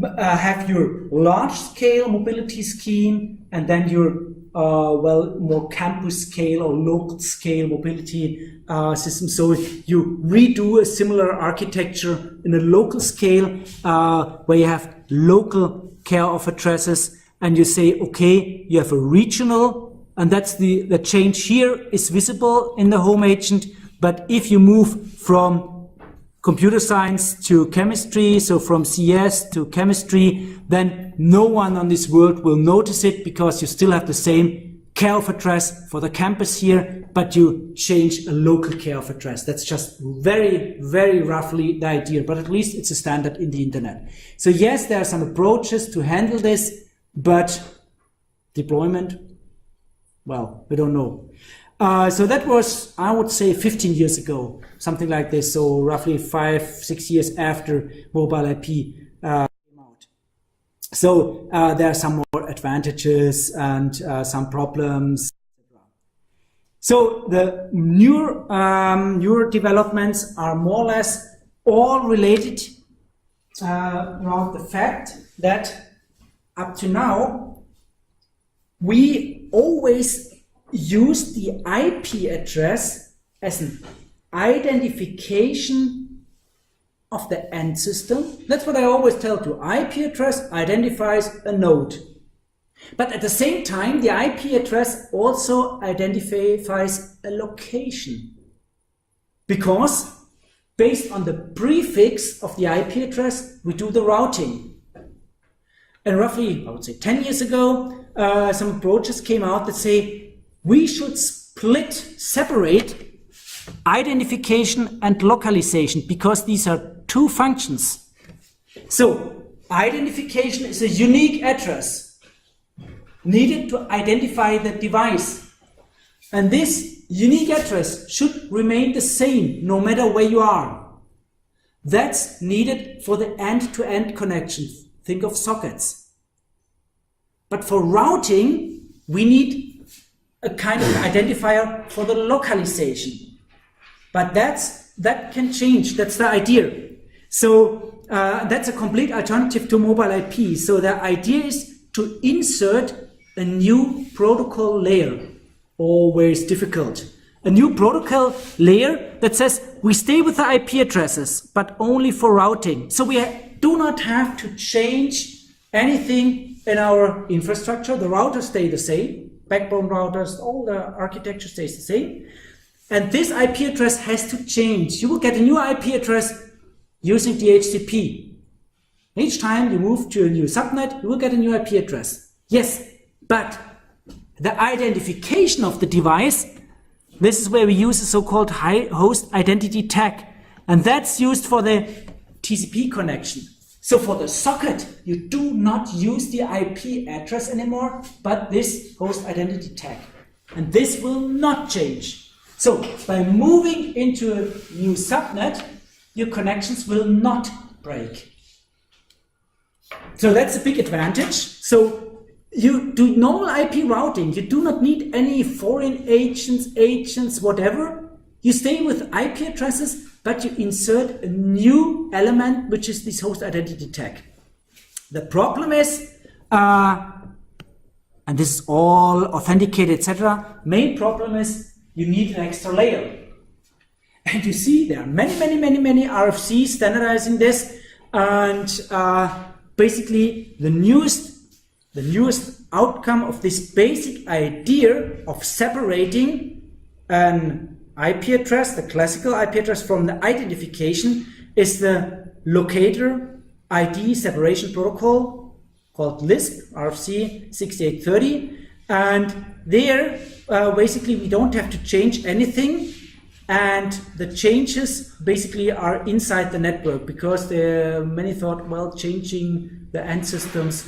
have your large scale mobility scheme, and then your more campus scale or local scale mobility system. So you redo a similar architecture in a local scale where you have local care of addresses, and you say, okay, you have a regional, and that's the change here is visible in the home agent. But if you move from computer science to chemistry, so from CS to chemistry, then no one on this world will notice it, because you still have the same care of address for the campus here, but you change a local care of address. That's just very, very roughly the idea, but at least it's a standard in the internet. So yes, there are some approaches to handle this, but deployment, well, we don't know. So that was, I would say, 15 years ago, something like this. So roughly 5-6 years after mobile IP came out. So there are some more advantages and some problems. So the newer developments are more or less all related around the fact that up to now we always use the IP address as an identification of the end system. That's what I always tell you. IP address identifies a node. But at the same time, the IP address also identifies a location. Because based on the prefix of the IP address, we do the routing. And roughly, I would say 10 years ago, some approaches came out that say we should separate identification and localization, because these are two functions. So identification is a unique address needed to identify the device. And this unique address should remain the same no matter where you are. That's needed for the end-to-end connections. Think of sockets. But for routing, we need a kind of identifier for the localization. But that can change. That's the idea. So that's a complete alternative to mobile IP. So the idea is to insert a new protocol layer. Always difficult. A new protocol layer that says we stay with the IP addresses, but only for routing. So we do not have to change anything in our infrastructure. The routers stay the same. Backbone routers, all the architecture stays the same. And this IP address has to change. You will get a new IP address using DHCP. Each time you move to a new subnet, you will get a new IP address. Yes, but the identification of the device, this is where we use a so-called host identity tag. And that's used for the TCP connection. So for the socket, you do not use the IP address anymore, but this host identity tag. And this will not change. So by moving into a new subnet, your connections will not break. So that's a big advantage. So you do normal IP routing. You do not need any foreign agents, whatever. You stay with IP addresses, but you insert a new element, which is this host identity tag. The problem is, and this is all authenticated, etc. Main problem is you need an extra layer. And you see there are many RFCs standardizing this, and basically the newest outcome of this basic idea of separating an IP address, the classical IP address, from the identification is the locator ID separation protocol called LISP, RFC 6830. And there, basically, we don't have to change anything. And the changes basically are inside the network, because many thought, well, changing the end systems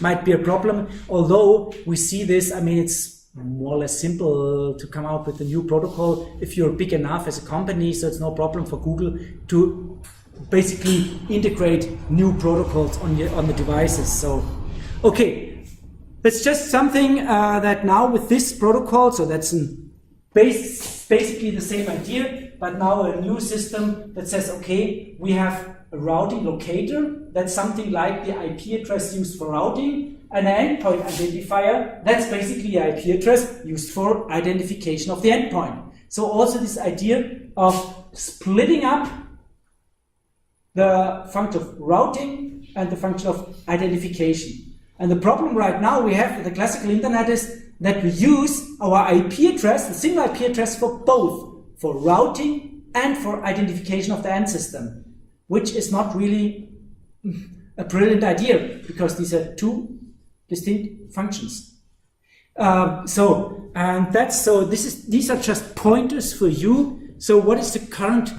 might be a problem. Although we see this, I mean, it's more or less simple to come up with a new protocol if you're big enough as a company, so it's no problem for Google to basically integrate new protocols on the devices. So, okay, that's just something that now with this protocol, so that's basically the same idea, but now a new system that says, okay, we have a routing locator, that's something like the IP address used for routing, and an endpoint identifier, that's basically the IP address used for identification of the endpoint. So also this idea of splitting up the function of routing and the function of identification. And the problem right now we have with the classical internet is that we use our IP address, the single IP address, for both, for routing and for identification of the end system, which is not really a brilliant idea, because these are two distinct functions. These are just pointers for you. So what is the current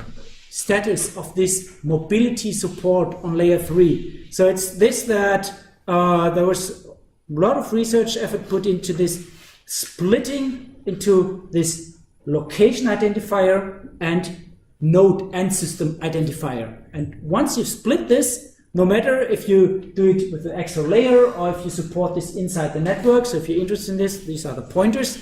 status of this mobility support on layer 3? So it's this, that there was a lot of research effort put into this splitting into this location identifier and node end system identifier. And once you've split this, no matter if you do it with an extra layer or if you support this inside the network, so if you're interested in this, these are the pointers.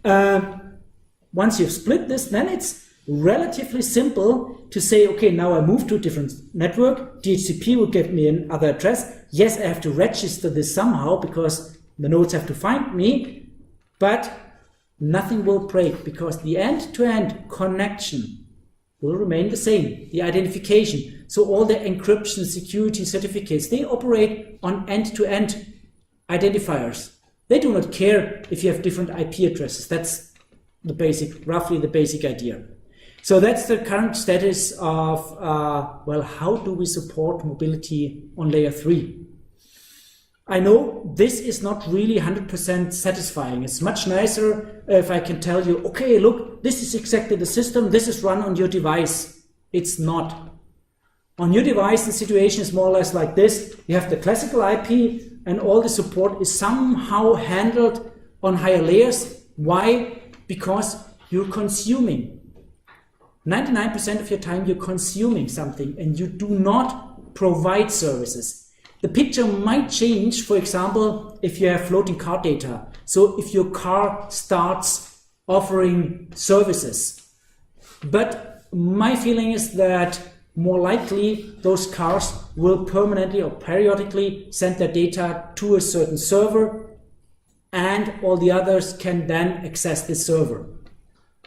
Once you've split this, then it's relatively simple to say, okay, now I move to a different network, DHCP will give me another address. Yes, I have to register this somehow because the nodes have to find me, but nothing will break because the end-to-end connection will remain the same, the identification. So all the encryption, security certificates, they operate on end-to-end identifiers. They do not care if you have different IP addresses. That's the basic, roughly the basic idea. So that's the current status of, well, how do we support mobility on layer 3? I know this is not really 100% satisfying. It's much nicer if I can tell you, okay, look, this is exactly the system, this is run on your device. It's not. On your device, the situation is more or less like this. You have the classical IP and all the support is somehow handled on higher layers. Why? Because you're consuming. 99% of your time you're consuming something and you do not provide services. The picture might change, for example, if you have floating car data. So if your car starts offering services. But my feeling is that more likely those cars will permanently or periodically send their data to a certain server and all the others can then access this server.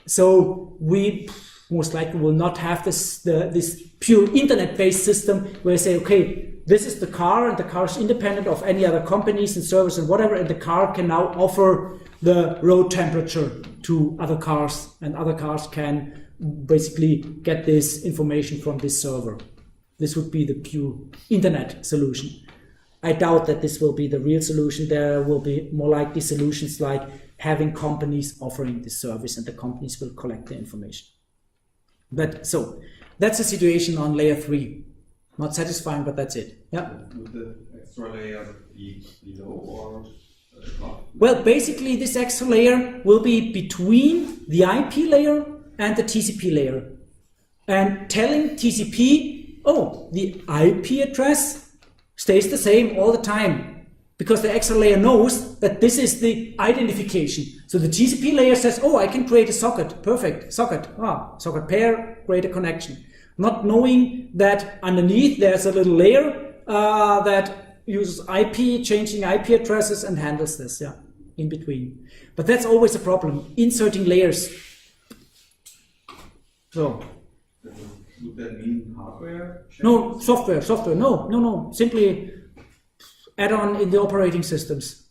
So we most likely will not have this pure internet-based system where you say, okay, this is the car and the car is independent of any other companies and servers and whatever, and the car can now offer the road temperature to other cars and other cars can basically get this information from this server. This would be the pure internet solution. I doubt that this will be the real solution. There will be more likely solutions like having companies offering this service and the companies will collect the information. But so that's the situation on layer 3. Not satisfying, but that's it. Yeah. Would the extra layer be below or above? Well, basically this extra layer will be between the IP layer and the TCP layer. And telling TCP, oh, the IP address stays the same all the time. Because the extra layer knows that this is the identification. So the TCP layer says, oh, I can create a socket. Perfect. Socket. Socket pair, create a connection. Not knowing that underneath there's a little layer that uses IP, changing IP addresses and handles this, yeah, in between. But that's always a problem, inserting layers. So Would that mean hardware? No, software, no, simply add-on in the operating systems.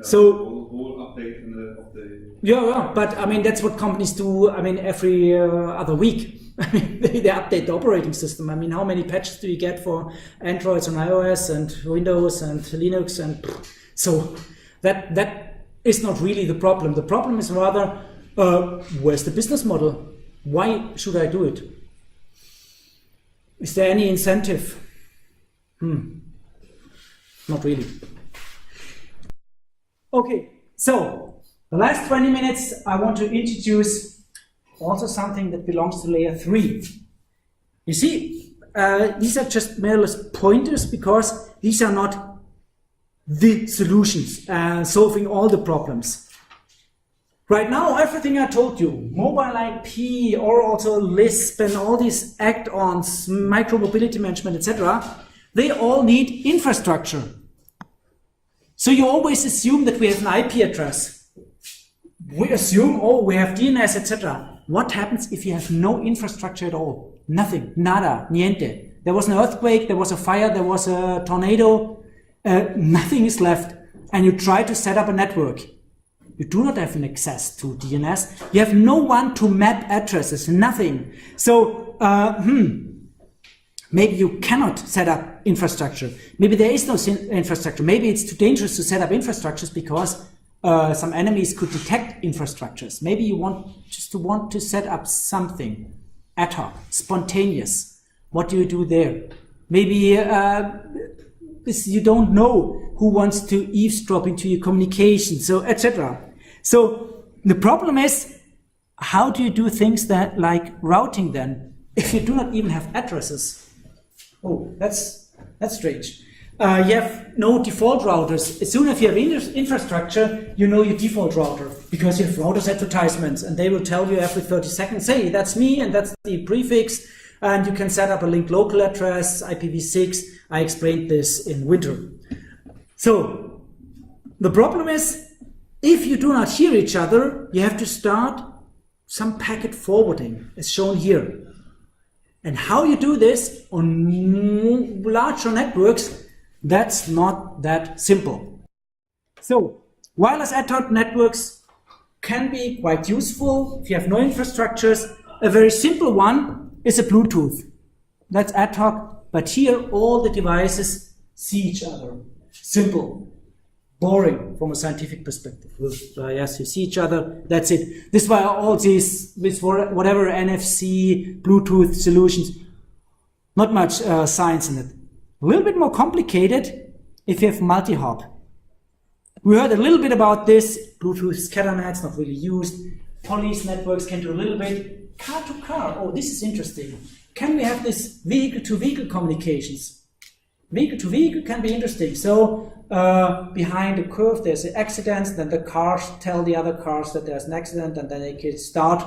So whole update of the yeah, but I mean that's what companies do. I mean every other week. I mean they update the operating system. I mean how many patches do you get for Androids on iOS and Windows and Linux and so that is not really the problem. The problem is rather where's the business model? Why should I do it? Is there any incentive? Not really. Okay, so the last 20 minutes I want to introduce also something that belongs to layer 3. You see, these are just more or less pointers because these are not the solutions solving all the problems. Right now, everything I told you, mobile IP or also Lisp and all these add-ons, micro-mobility management, etc., they all need infrastructure. So you always assume that we have an IP address. We assume, oh, we have DNS, etc. What happens if you have no infrastructure at all? Nothing, nada, niente. There was an earthquake, there was a fire, there was a tornado, nothing is left. And you try to set up a network. You do not have an access to DNS. You have no one to map addresses, nothing. So, maybe you cannot set up infrastructure. Maybe there is no infrastructure. Maybe it's too dangerous to set up infrastructures because some enemies could detect infrastructures. Maybe you want to set up something ad hoc, spontaneous. What do you do there? Maybe you don't know who wants to eavesdrop into your communication, so etc. So the problem is, how do you do things that like routing then, if you do not even have addresses? Oh, that's strange. You have no default routers. As soon as you have infrastructure, you know your default router because you have routers advertisements and they will tell you every 30 seconds, hey, that's me and that's the prefix, and you can set up a linked local address, IPv6. I explained this in winter. So the problem is, if you do not hear each other, you have to start some packet forwarding, as shown here. And how you do this on larger networks, that's not that simple. So wireless ad hoc networks can be quite useful if you have no infrastructures. A very simple one is a Bluetooth. That's ad hoc, but here all the devices see each other. Simple. Boring from a scientific perspective. Yes, you see each other, that's it. This is why all these, with whatever NFC, Bluetooth solutions, not much science in it. A little bit more complicated if you have multi-hop. We heard a little bit about this. Bluetooth scatter nets, not really used. Police networks can do a little bit. Car to car, oh, this is interesting. Can we have this vehicle-to-vehicle communications? Vehicle-to-vehicle can be interesting. So behind a curve there's an accident, then the cars tell the other cars that there's an accident, and then they can start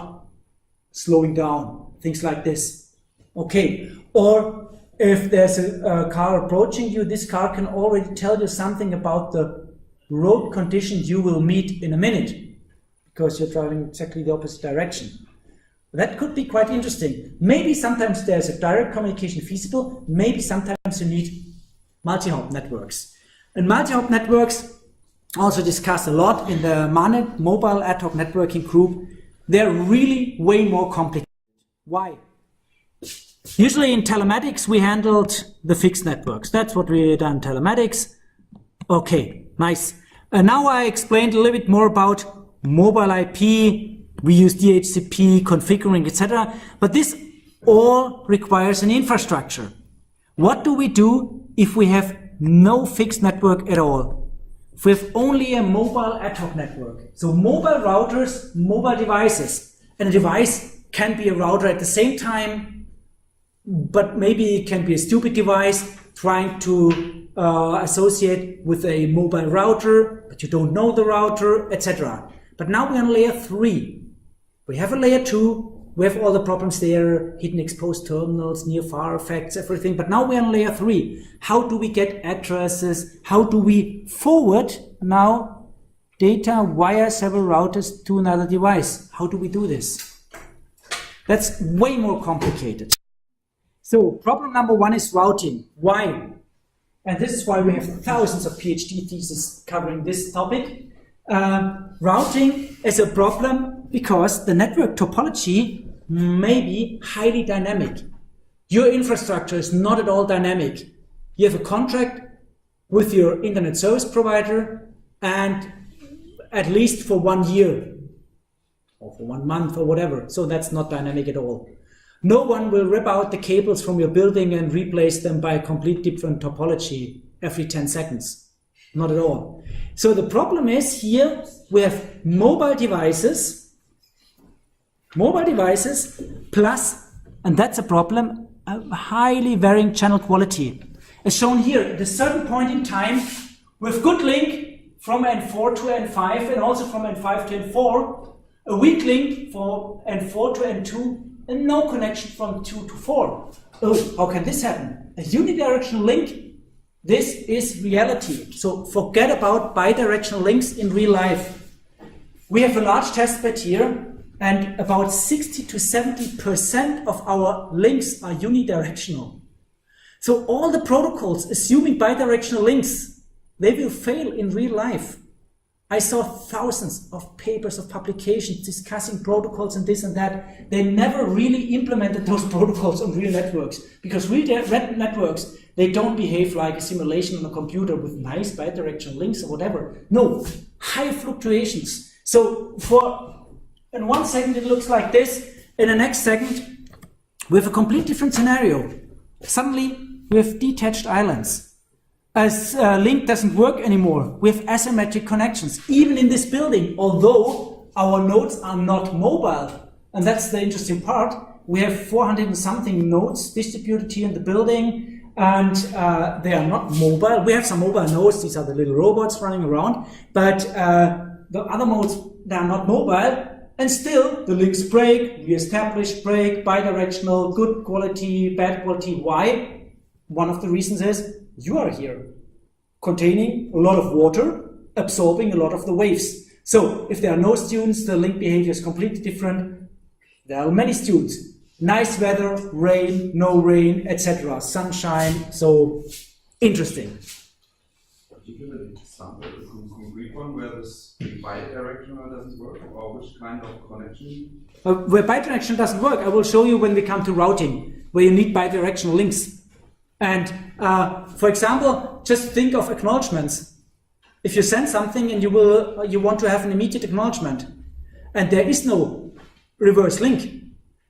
slowing down. Things like this. Okay. Or if there's a car approaching you, this car can already tell you something about the road conditions you will meet in a minute, because you're driving exactly the opposite direction. That could be quite interesting. Maybe sometimes there's a direct communication feasible, maybe sometimes you need multi-hop networks. And multi-hop networks, also discussed a lot in the MANET, Mobile Ad Hoc Networking Group, they're really way more complicated. Why? Usually in telematics we handled the fixed networks. That's what we done in telematics. Okay, nice. And now I explained a little bit more about mobile IP. We use DHCP, configuring, etc. But this all requires an infrastructure. What do we do if we have no fixed network at all? If we have only a mobile ad hoc network. So mobile routers, mobile devices. And a device can be a router at the same time, but maybe it can be a stupid device trying to associate with a mobile router, but you don't know the router, etc. But now we're on layer 3. We have a layer 2. We have all the problems there, hidden exposed terminals, near-far effects, everything. But now we're on layer 3. How do we get addresses? How do we forward now data via several routers to another device? How do we do this? That's way more complicated. So problem number 1 is routing. Why? And this is why we have thousands of PhD theses covering this topic. Routing is a problem because the network topology may be highly dynamic. Your infrastructure is not at all dynamic. You have a contract with your internet service provider, and at least for 1 year or for 1 month or whatever. So that's not dynamic at all. No one will rip out the cables from your building and replace them by a complete different topology every 10 seconds. Not at all. So the problem is here we have mobile devices plus, and that's a problem, a highly varying channel quality. As shown here, at a certain point in time, with good link from N4 to N5 and also from N5 to N4, a weak link for N4 to N2, and no connection from 2 to 4. Oh, how can this happen? A unidirectional link, this is reality. So forget about bidirectional links in real life. We have a large testbed here, and about 60 to 70% of our links are unidirectional. So all the protocols assuming bidirectional links, they will fail in real life. I saw thousands of papers of publications discussing protocols and this and that. They never really implemented those protocols on real networks, because real networks, they don't behave like a simulation on a computer with nice bidirectional links or whatever. No, high fluctuations. So in 1 second it looks like this, in the next second we have a complete different scenario. Suddenly we have detached islands. As link doesn't work anymore, we have asymmetric connections, even in this building, although our nodes are not mobile. And that's the interesting part. We have 400 and something nodes distributed here in the building, and they are not mobile. We have some mobile nodes, these are the little robots running around, but the other nodes, they are not mobile, and still the links break, re-establish, break, bidirectional, good quality, bad quality. Why? One of the reasons is you are here, containing a lot of water, absorbing a lot of the waves. So if there are no students, the link behavior is completely different. There are many students. Nice weather, rain, no rain, etc. Sunshine, so interesting. Do you give an example, a concrete one, where this bidirectional doesn't work, or which kind of connection? Where bidirectional doesn't work, I will show you when we come to routing, where you need bidirectional links. And for example, just think of acknowledgements. If you send something and you want to have an immediate acknowledgement, and there is no reverse link,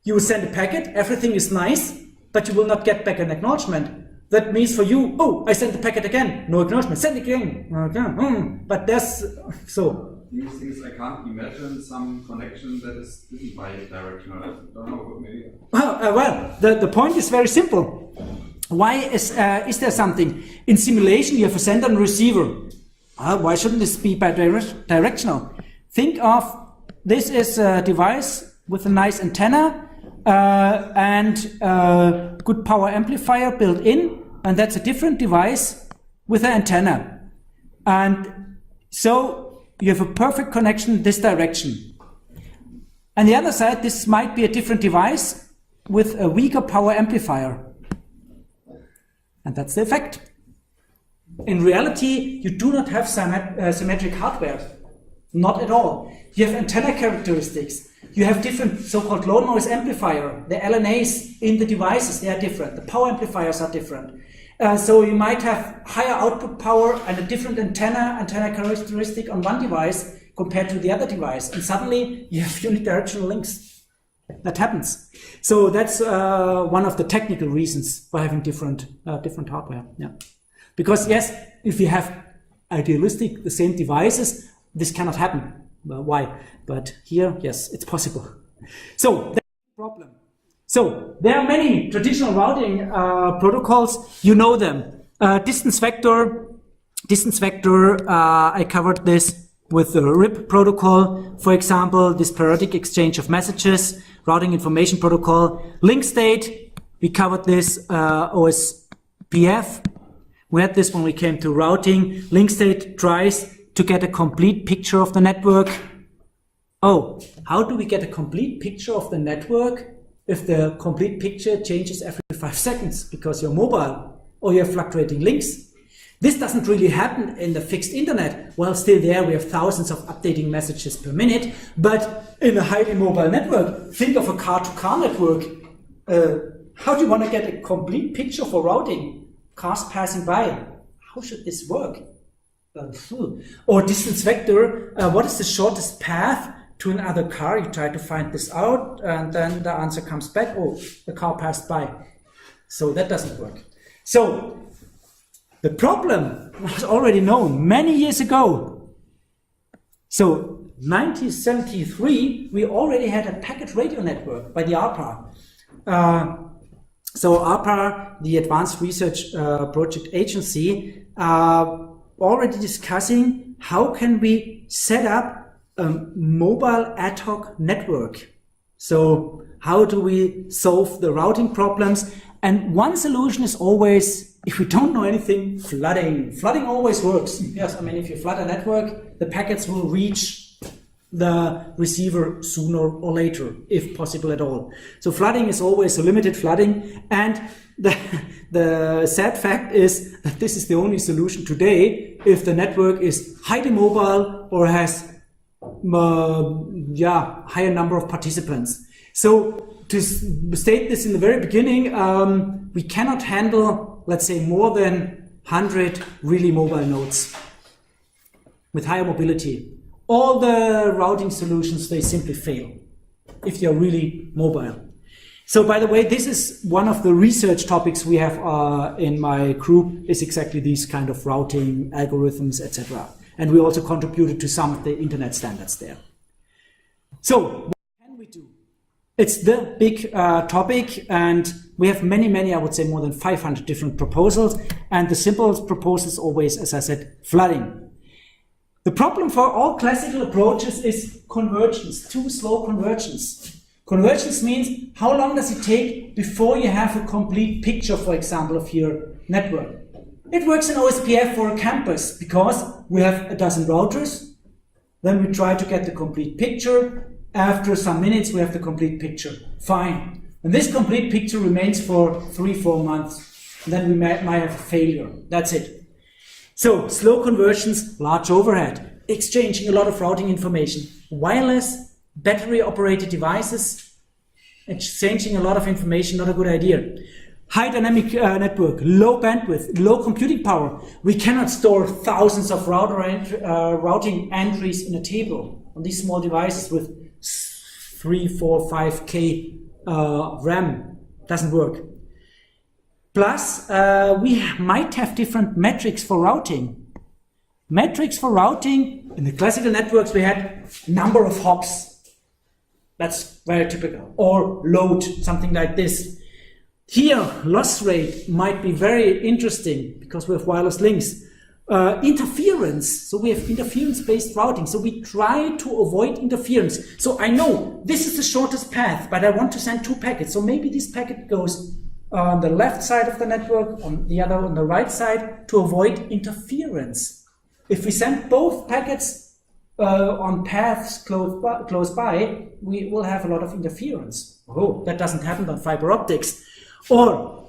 you will send a packet, everything is nice, but you will not get back an acknowledgement. That means for you, oh, I sent the packet again, no acknowledgement, send it again. Okay. But that's so. These things, I can't imagine some connection that isn't bidirectional. I don't know, maybe. Well, the point is very simple. Why is there something? In simulation, you have a sender and receiver. Why shouldn't this be bidirectional? Think of this is a device with a nice antenna and good power amplifier built in, and that's a different device with an antenna. And so you have a perfect connection in this direction. On the other side, this might be a different device with a weaker power amplifier. And that's the effect. In reality, you do not have symmetric hardware. Not at all. You have antenna characteristics. You have different so-called low noise amplifier. The LNAs in the devices, they are different. The power amplifiers are different. So you might have higher output power and a different antenna characteristic on one device compared to the other device. And suddenly you have unidirectional links. That happens. So that's one of the technical reasons for having different hardware. Yeah, because yes, if you have idealistic the same devices, this cannot happen. Well, why? But here, yes, it's possible. So that's the problem. So there are many traditional routing protocols. You know them. Distance vector. I covered this with the RIP protocol, for example, this periodic exchange of messages, routing information protocol. Link state, we covered this OSPF. We had this when we came to routing. Link state tries to get a complete picture of the network. Oh, how do we get a complete picture of the network if the complete picture changes every 5 seconds because you're mobile or you have fluctuating links. This doesn't really happen in the fixed internet. Well, still there we have thousands of updating messages per minute, but in a highly mobile network, think of a car-to-car network. How do you want to get a complete picture for routing? Cars passing by. How should this work? Or distance vector, what is the shortest path to another car? You try to find this out, and then the answer comes back, oh, the car passed by. So that doesn't work. So the problem was already known many years ago. So 1973, we already had a packet radio network by the ARPA. So ARPA, the Advanced Research Project Agency, already discussing how can we set up a mobile ad hoc network. So how do we solve the routing problems? And one solution is always, if we don't know anything, flooding. Flooding always works. Yes, I mean, if you flood a network, the packets will reach the receiver sooner or later, if possible at all. So flooding is always a limited flooding, and the sad fact is that this is the only solution today if the network is highly mobile or has higher number of participants. So to state this in the very beginning, we cannot handle, let's say, more than 100 really mobile nodes with higher mobility. All the routing solutions, they simply fail if you're really mobile. So by the way, this is one of the research topics we have in my group, is exactly these kind of routing algorithms, etc. And we also contributed to some of the internet standards there. So what can we do? It's the big topic, and we have many, I would say more than 500 different proposals. And the simplest proposal is always, as I said, flooding. The problem for all classical approaches is convergence, too slow convergence. Convergence means how long does it take before you have a complete picture, for example, of your network. It works in OSPF for a campus because we have a dozen routers, then we try to get the complete picture. After some minutes we have the complete picture. Fine. And this complete picture remains for 3-4 months. And then we might have a failure. That's it. So, slow conversions, large overhead, exchanging a lot of routing information, wireless, battery-operated devices, exchanging a lot of information, not a good idea. High dynamic network, low bandwidth, low computing power. We cannot store thousands of routing entries in a table on these small devices with 3, 4, 5K RAM. Doesn't work. Plus, we might have different metrics for routing. Metrics for routing, in the classical networks we had number of hops. That's very typical. Or load, something like this. Here, loss rate might be very interesting because we have wireless links. Interference, so we have interference-based routing. So we try to avoid interference. So I know this is the shortest path, but I want to send 2 packets. So maybe this packet goes on the left side of the network, on the other on the right side, to avoid interference. If we send both packets on paths close by, we will have a lot of interference. Oh, that doesn't happen on fiber optics. Or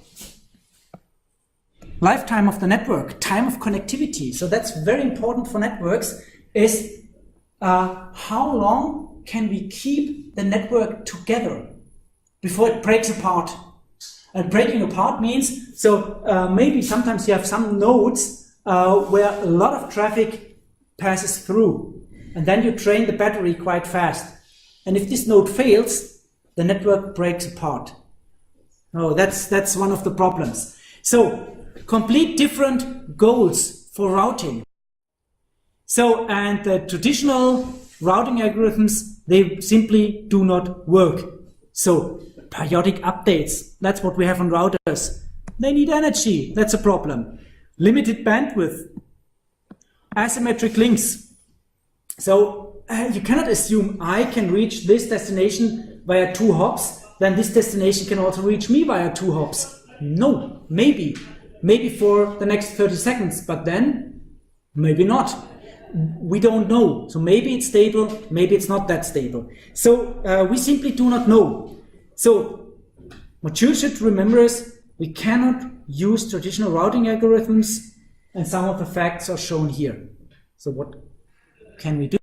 lifetime of the network, time of connectivity. So that's very important for networks, is how long can we keep the network together before it breaks apart. And breaking apart means, so maybe sometimes you have some nodes where a lot of traffic passes through, and then you drain the battery quite fast. And if this node fails, the network breaks apart. Oh, that's one of the problems. So, complete different goals for routing. So, and the traditional routing algorithms, they simply do not work. So, periodic updates, that's what we have on routers. They need energy, that's a problem. Limited bandwidth, asymmetric links. So you cannot assume I can reach this destination via 2 hops, then this destination can also reach me via 2 hops. No, maybe for the next 30 seconds, but then maybe not. We don't know. So maybe it's stable, maybe it's not that stable. So we simply do not know. So What you should remember is we cannot use traditional routing algorithms, and some of the facts are shown here. So what can we do?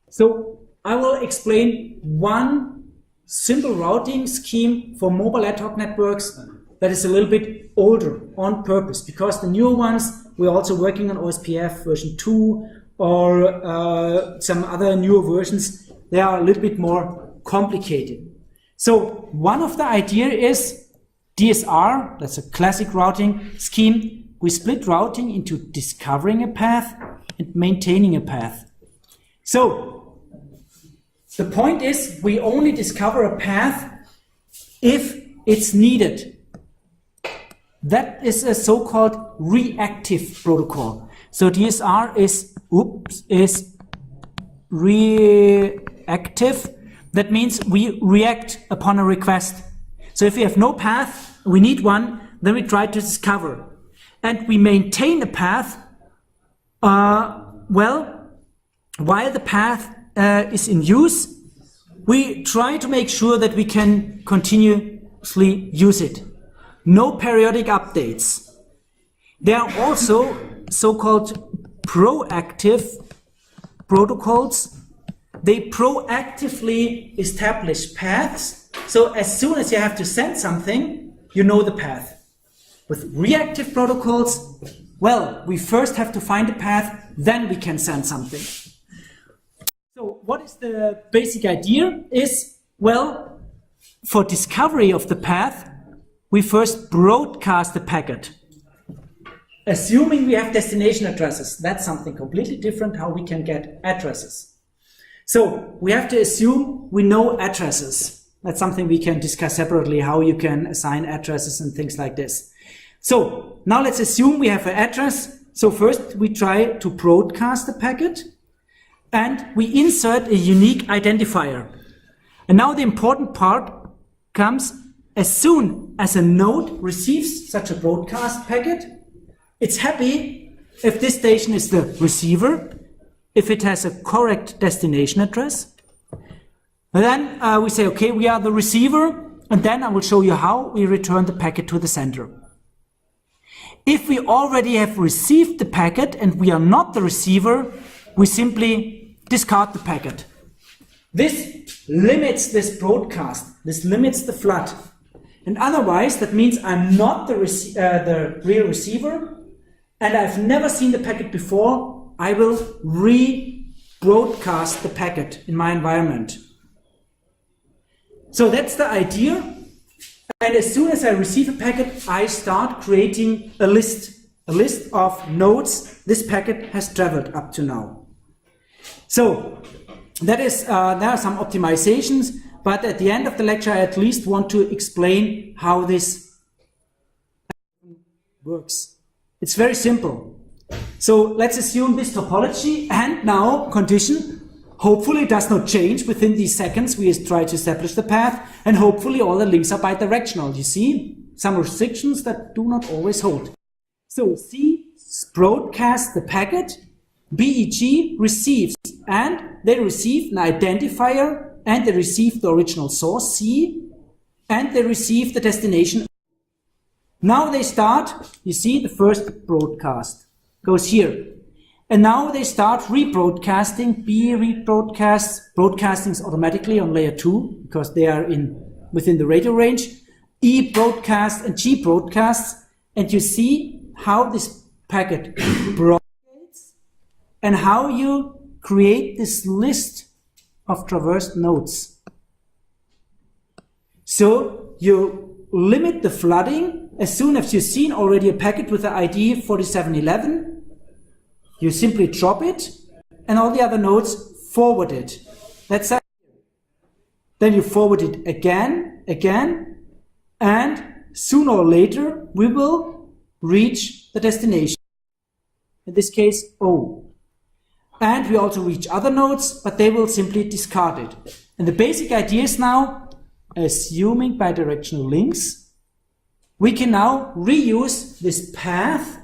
So I will explain one simple routing scheme for mobile ad hoc networks that is a little bit older on purpose, because the newer ones, we're also working on OSPF version 2 or some other newer versions. They are a little bit more complicated. So one of the idea is DSR, that's a classic routing scheme. We split routing into discovering a path and maintaining a path. So the point is we only discover a path if it's needed. That is a so-called reactive protocol. So DSR is reactive. That means we react upon a request. So if we have no path, we need one, then we try to discover. And we maintain a path, while the path is in use, we try to make sure that we can continuously use it. No periodic updates. There are also so-called proactive protocols. They proactively establish paths. So as soon as you have to send something, you know the path. With reactive protocols, well, we first have to find a path, then we can send something. So what is the basic idea is, well, for discovery of the path, we first broadcast the packet. Assuming we have destination addresses, that's something completely different how we can get addresses. So we have to assume we know addresses. That's something we can discuss separately, how you can assign addresses and things like this. So now let's assume we have an address. So first we try to broadcast the packet and we insert a unique identifier. And now the important part comes. As soon as a node receives such a broadcast packet, it's happy if this station is the receiver, if it has a correct destination address. And then we say, okay, we are the receiver, and then I will show you how we return the packet to the sender. If we already have received the packet and we are not the receiver, we simply discard the packet. This limits this broadcast, this limits the flood. And otherwise, that means I'm not the real receiver, and I've never seen the packet before. I will re-broadcast the packet in my environment. So that's the idea. And as soon as I receive a packet, I start creating a list of nodes this packet has traveled up to now. So that is, there are some optimizations. But at the end of the lecture, I at least want to explain how this works. It's very simple. So let's assume this topology and now condition. Hopefully it does not change within these seconds. We try to establish the path, and hopefully all the links are bidirectional. You see some restrictions that do not always hold. So C broadcasts the packet, BEG receives, and they receive an identifier, and they receive the original source C, and they receive the destination. Now they start, you see the first broadcast goes here. And now they start rebroadcasting. B rebroadcasts, broadcasting is automatically on layer 2 because they are within the radio range. E broadcasts and G broadcasts, and you see how this packet propagates and how you create this list of traversed nodes. So you limit the flooding. As soon as you've seen already a packet with the ID 4711, you simply drop it, and all the other nodes forward it. That's it. Then you forward it again, and sooner or later we will reach the destination. In this case, O. And we also reach other nodes, but they will simply discard it. And the basic idea is now, assuming bidirectional links, we can now reuse this path,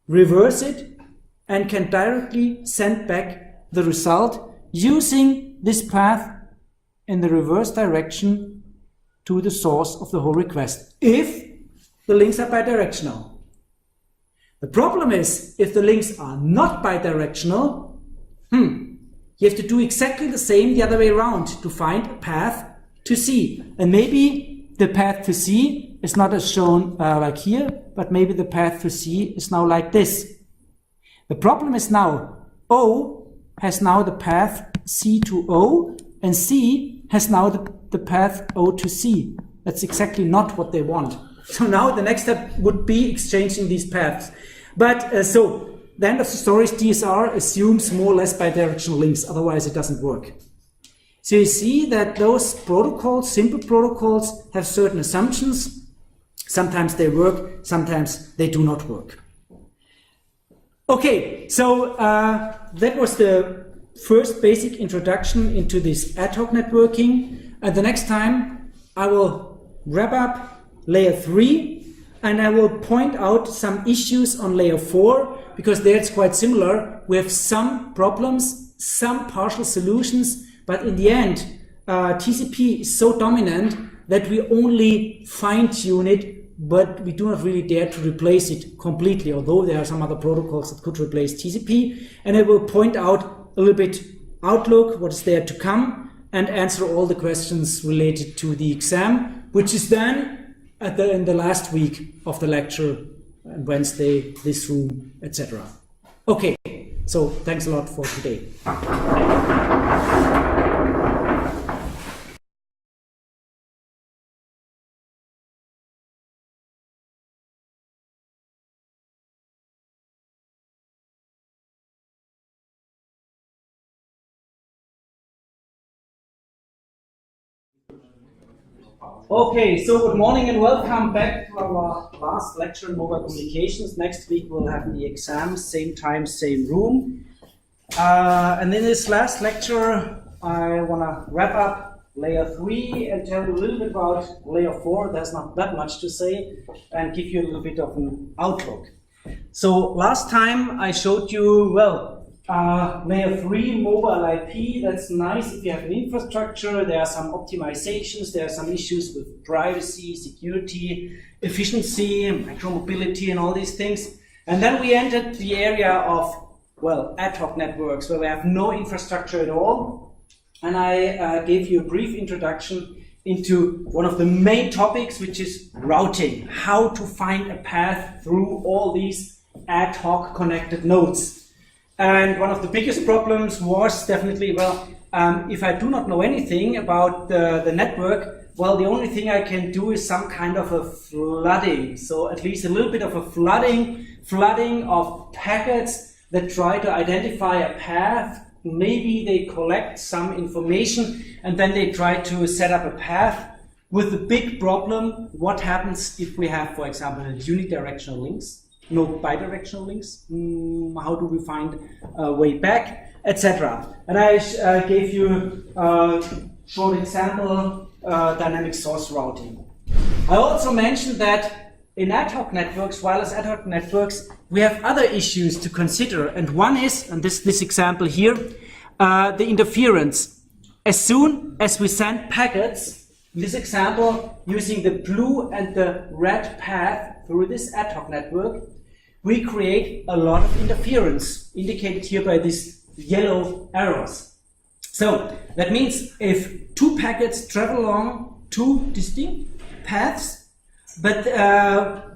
reverse it, and can directly send back the result using this path in the reverse direction to the source of the whole request, if the links are bidirectional. The problem is, if the links are not bidirectional, you have to do exactly the same the other way around to find a path to C. And maybe the path to C is not as shown like here, but maybe the path to C is now like this. The problem is now O has now the path C to O, and C has now the path O to C. That's exactly not what they want. So now the next step would be exchanging these paths. But so the end of the story is DSR assumes more or less bidirectional links, otherwise it doesn't work. So you see that those protocols, simple protocols, have certain assumptions. Sometimes they work, sometimes they do not work. Okay, so that was the first basic introduction into this ad hoc networking. And the next time I will wrap up layer 3 and I will point out some issues on layer 4, because there it's quite similar. We have some problems, some partial solutions, but in the end, TCP is so dominant that we only fine-tune it, but we do not really dare to replace it completely, although there are some other protocols that could replace TCP. And I will point out a little bit outlook, what is there to come, and answer all the questions related to the exam, which is then in the last week of the lecture, Wednesday, this room, etc. Okay, so thanks a lot for today. Okay, so good morning and welcome back to our last lecture in mobile communications. Next week we'll have the exam, same time, same room. And in this last lecture, I want to wrap up layer 3 and tell you a little bit about layer 4. There's not that much to say, and give you a little bit of an outlook. So last time I showed you, well, layer 3 mobile IP, that's nice if you have an infrastructure. There are some optimizations, there are some issues with privacy, security, efficiency, micromobility and all these things. And then we entered the area of, well, ad hoc networks where we have no infrastructure at all. And I gave you a brief introduction into one of the main topics, which is routing, how to find a path through all these ad hoc connected nodes. And one of the biggest problems was definitely, well, if I do not know anything about the network, well, the only thing I can do is some kind of a flooding. So at least a little bit of a flooding of packets that try to identify a path. Maybe they collect some information and then they try to set up a path. With the big problem, what happens if we have, for example, unidirectional links? No bidirectional links, how do we find a way back, etc. And I gave you a short example, dynamic source routing. I also mentioned that in ad hoc networks, wireless ad hoc networks, we have other issues to consider. And one is, and this example here, the interference. As soon as we send packets, in this example, using the blue and the red path through this ad hoc network, we create a lot of interference, indicated here by these yellow arrows. So that means if two packets travel along two distinct paths, but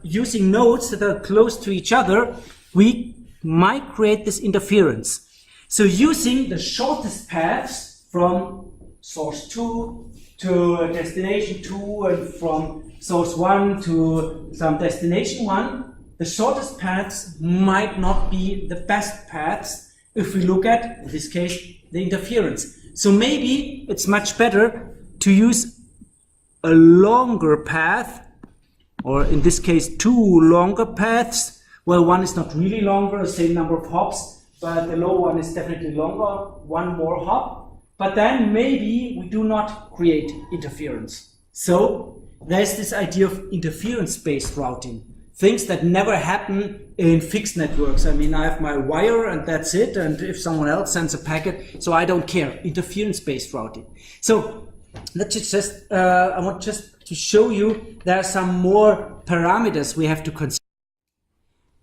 using nodes that are close to each other, we might create this interference. So using the shortest paths from source 2 to destination 2 and from source 1 to some destination 1, the shortest paths might not be the best paths if we look at, in this case, the interference. So maybe it's much better to use a longer path, or in this case, two longer paths. Well, one is not really longer, the same number of hops, but the low one is definitely longer, one more hop. But then maybe we do not create interference. So there's this idea of interference-based routing. Things that never happen in fixed networks. I mean, I have my wire and that's it. And if someone else sends a packet, so I don't care. Interference-based routing. So let's just, I want just to show you there are some more parameters we have to consider.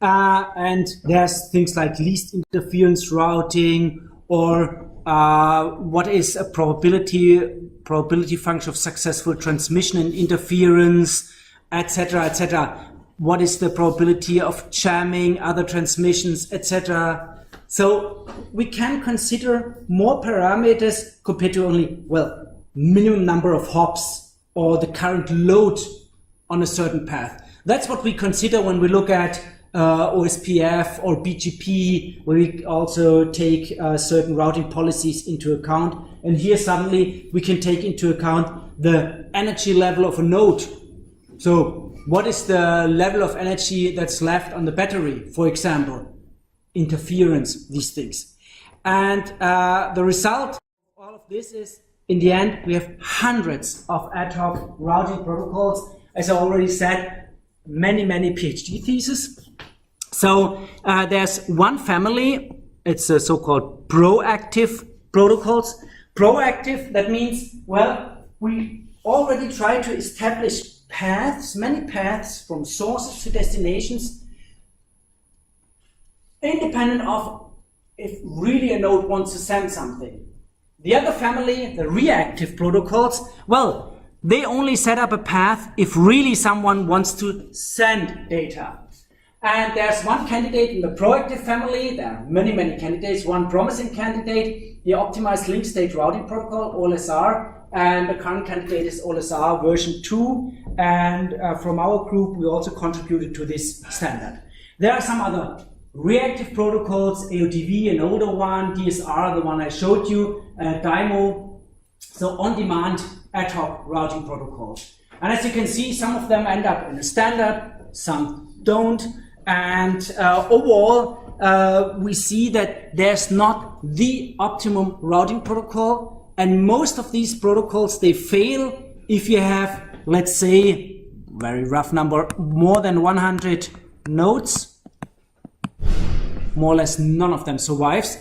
And there's things like least interference routing, or what is a probability function of successful transmission and interference, etc., etc. What is the probability of jamming other transmissions, etc. So we can consider more parameters compared to only, well, minimum number of hops or the current load on a certain path. That's what we consider when we look at OSPF or BGP, where we also take certain routing policies into account. And here suddenly we can take into account the energy level of a node. So what is the level of energy that's left on the battery, for example? Interference, these things. And the result of all of this is, in the end, we have hundreds of ad hoc routing protocols. As I already said, many PhD theses. So there's one family, it's a so-called proactive protocols. Proactive, that means, well, we already try to establish paths, many paths from sources to destinations, independent of if really a node wants to send something. The other family, the reactive protocols, well, they only set up a path if really someone wants to send data. And there's one candidate in the proactive family. There are many candidates. One promising candidate, the optimized link state routing protocol, OLSR, and the current candidate is OLSR version 2. And from our group, we also contributed to this standard. There are some other reactive protocols, AODV, an older one, DSR, the one I showed you, DIMO, so on-demand ad hoc routing protocols. And as you can see, some of them end up in a standard, some don't. And overall, we see that there's not the optimum routing protocol, and most of these protocols, they fail if you have, let's say, very rough number, more than 100 nodes. More or less none of them survives.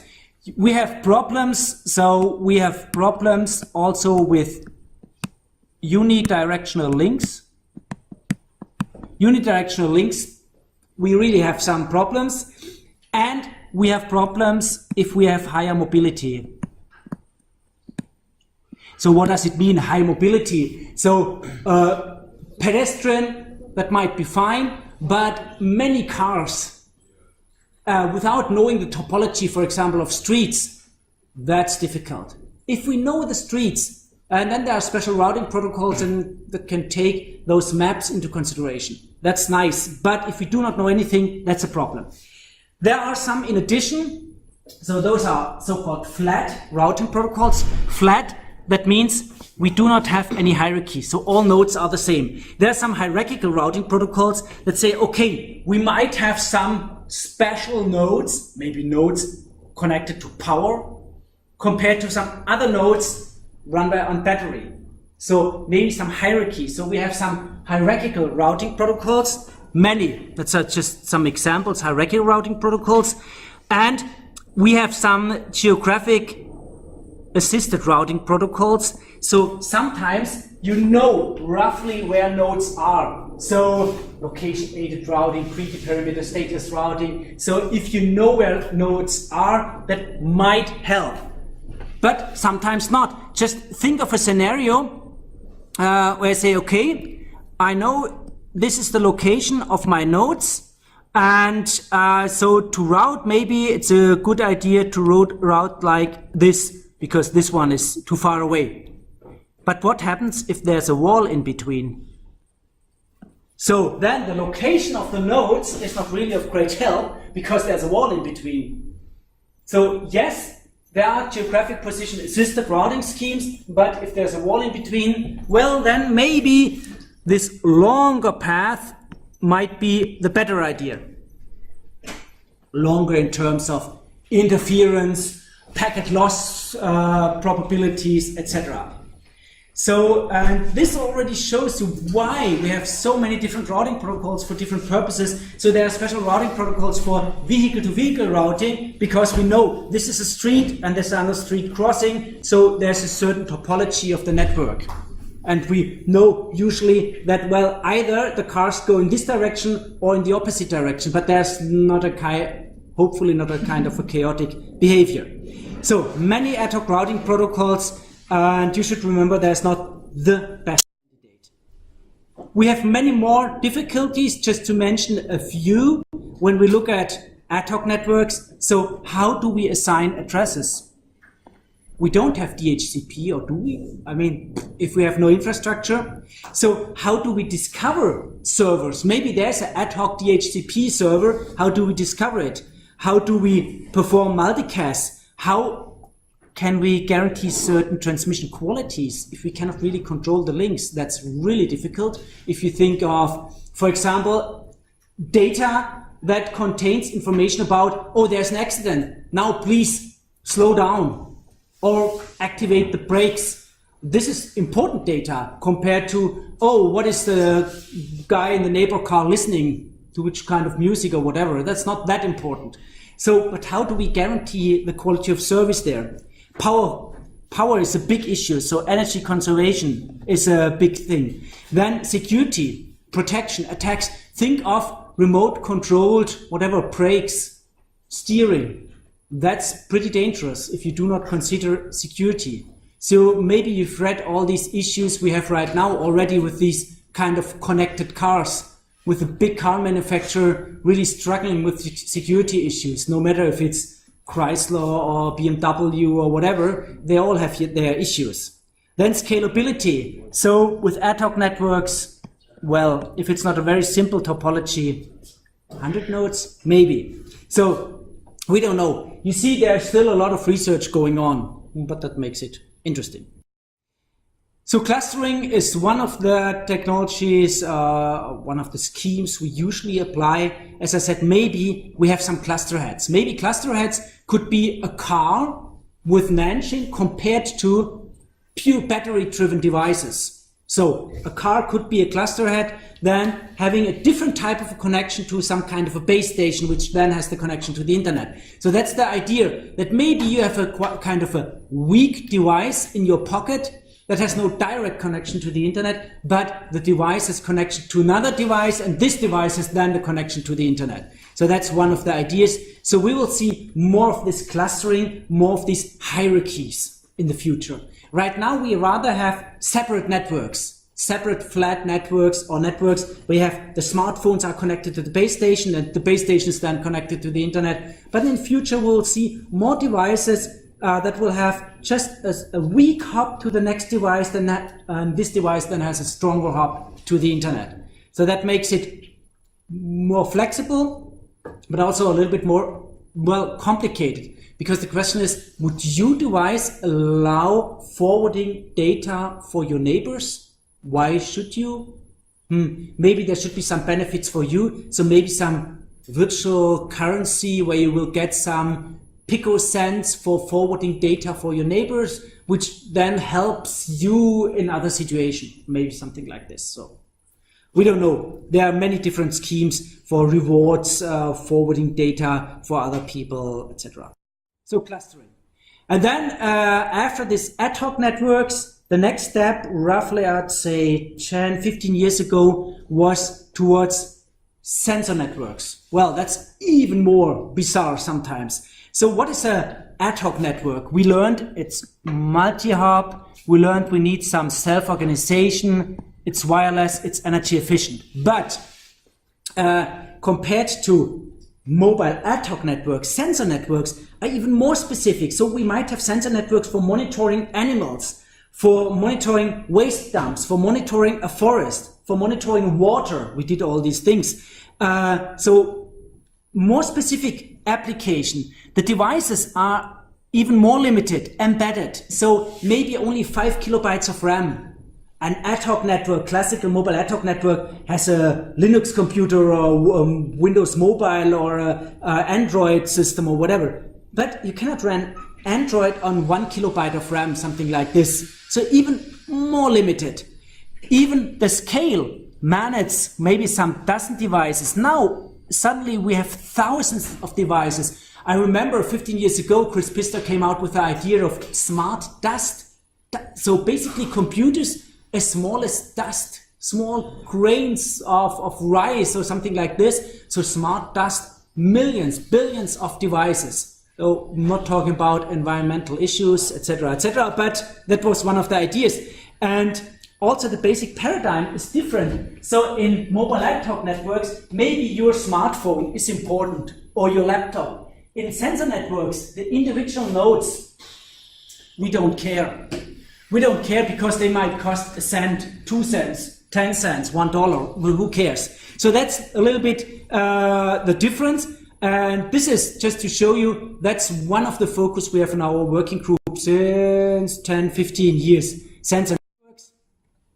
We have problems, so we have problems also with unidirectional links. Unidirectional links, we really have some problems, and we have problems if we have higher mobility. So what does it mean, high mobility? So pedestrian, that might be fine, but many cars, without knowing the topology, for example, of streets, that's difficult. If we know the streets, and then there are special routing protocols that can take those maps into consideration. That's nice, but if we do not know anything, that's a problem. There are some in addition, so those are so-called flat routing protocols. Flat, that means we do not have any hierarchy, so all nodes are the same. There are some hierarchical routing protocols that say, okay, we might have some special nodes, maybe nodes connected to power, compared to some other nodes run on battery. So maybe some hierarchy. So we have some hierarchical routing protocols, many, that's just some examples, hierarchical routing protocols. And we have some geographic assisted routing protocols. So sometimes you know roughly where nodes are. So location aided routing, pre-perimeter status routing. So if you know where nodes are, that might help. But sometimes not. Just think of a scenario where I say, okay, I know this is the location of my nodes, and so to route, maybe it's a good idea to route like this, because this one is too far away. But what happens if there's a wall in between? So then the location of the nodes is not really of great help, because there's a wall in between. So yes, there are geographic position assisted routing schemes, but if there's a wall in between, well, then maybe this longer path might be the better idea. Longer in terms of interference, packet loss probabilities, etc. So this already shows you why we have so many different routing protocols for different purposes. So there are special routing protocols for vehicle-to-vehicle routing, because we know this is a street and there's another street crossing, so there's a certain topology of the network. And we know usually that, well, either the cars go in this direction or in the opposite direction, but there's not hopefully not a kind of a chaotic behavior. So many ad hoc routing protocols, and you should remember there's not the best candidate. We have many more difficulties, just to mention a few, when we look at ad hoc networks. So how do we assign addresses? We don't have DHCP, or do we? I mean, if we have no infrastructure. So how do we discover servers? Maybe there's an ad hoc DHCP server. How do we discover it? How do we perform multicast? How can we guarantee certain transmission qualities if we cannot really control the links? That's really difficult. If you think of, for example, data that contains information about, oh, there's an accident. Now please slow down or activate the brakes. This is important data compared to, oh, what is the guy in the neighbor car listening to, which kind of music or whatever. That's not that important. So, but how do we guarantee the quality of service there? Power is a big issue, so energy conservation is a big thing. Then security, protection, attacks. Think of remote controlled, whatever, brakes, steering. That's pretty dangerous if you do not consider security. So maybe you've read all these issues we have right now already with these kind of connected cars, with a big car manufacturer really struggling with security issues, no matter if it's Chrysler or BMW or whatever, they all have their issues. Then scalability. So with ad hoc networks, well, if it's not a very simple topology, 100 nodes, maybe. So we don't know. You see, there's still a lot of research going on, but that makes it interesting. So clustering is one of the technologies, one of the schemes we usually apply. As I said, maybe we have some cluster heads. Maybe cluster heads could be a car with an engine compared to pure battery-driven devices. So a car could be a cluster head, then having a different type of a connection to some kind of a base station, which then has the connection to the internet. So that's the idea, that maybe you have a kind of a weak device in your pocket that has no direct connection to the internet, but the device has connection to another device, and this device has then the connection to the internet. So that's one of the ideas. So we will see more of this clustering, more of these hierarchies in the future. Right now, we rather have separate networks, separate flat networks, or networks where you have the smartphones are connected to the base station and the base station is then connected to the internet. But in future, we'll see more devices that will have just a weak hub to the next device, then this device then has a stronger hub to the internet. So that makes it more flexible, but also a little bit more, well, complicated. Because the question is, would your device allow forwarding data for your neighbors? Why should you? Maybe there should be some benefits for you. So maybe some virtual currency where you will get some picocents for forwarding data for your neighbors, which then helps you in other situations. Maybe something like this. So we don't know. There are many different schemes for rewards, forwarding data for other people, etc. So clustering. And then after this ad hoc networks, the next step, roughly I'd say 10, 15 years ago, was towards sensor networks. Well, that's even more bizarre sometimes. So what is an ad hoc network? We learned it's multi-hop. We learned we need some self-organization. It's wireless. It's energy efficient. But compared to mobile ad hoc networks, sensor networks are even more specific. So we might have sensor networks for monitoring animals, for monitoring waste dumps, for monitoring a forest, for monitoring water. We did all these things. So more specific application. The devices are even more limited, embedded. So maybe only 5 kilobytes of RAM. An ad hoc network, classical mobile ad hoc network, has a Linux computer or Windows Mobile or a Android system or whatever. But you cannot run Android on 1 kilobyte of RAM, something like this. So even more limited. Even the scale manages maybe some dozen devices. Now, suddenly we have thousands of devices. I remember 15 years ago, Chris Pister came out with the idea of smart dust. So basically computers as small as dust, small grains of rice or something like this. So smart dust, millions, billions of devices. So I'm not talking about environmental issues, etc., but that was one of the ideas. And also the basic paradigm is different. So in mobile ad hoc networks, maybe your smartphone is important or your laptop. In sensor networks, the individual nodes, we don't care. We don't care because they might cost a cent, 2 cents, 10 cents, $1. Well, who cares? So that's a little bit the difference. And this is just to show you that's one of the focus we have in our working group since 10, 15 years. Sensor networks.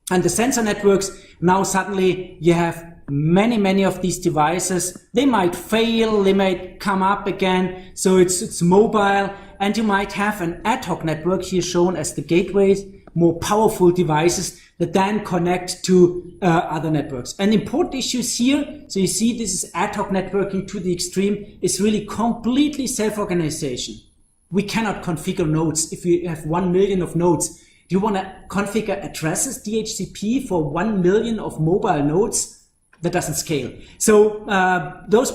And the sensor networks, now suddenly you have many of these devices. They might fail, they might come up again. So it's mobile, and you might have an ad hoc network here shown as the gateways, more powerful devices that then connect to other networks. And important issues here, so you see this is ad hoc networking to the extreme, is really completely self-organization. We cannot configure nodes. If you have 1 million of nodes, do you want to configure addresses, DHCP, for 1 million of mobile nodes? That doesn't scale. So those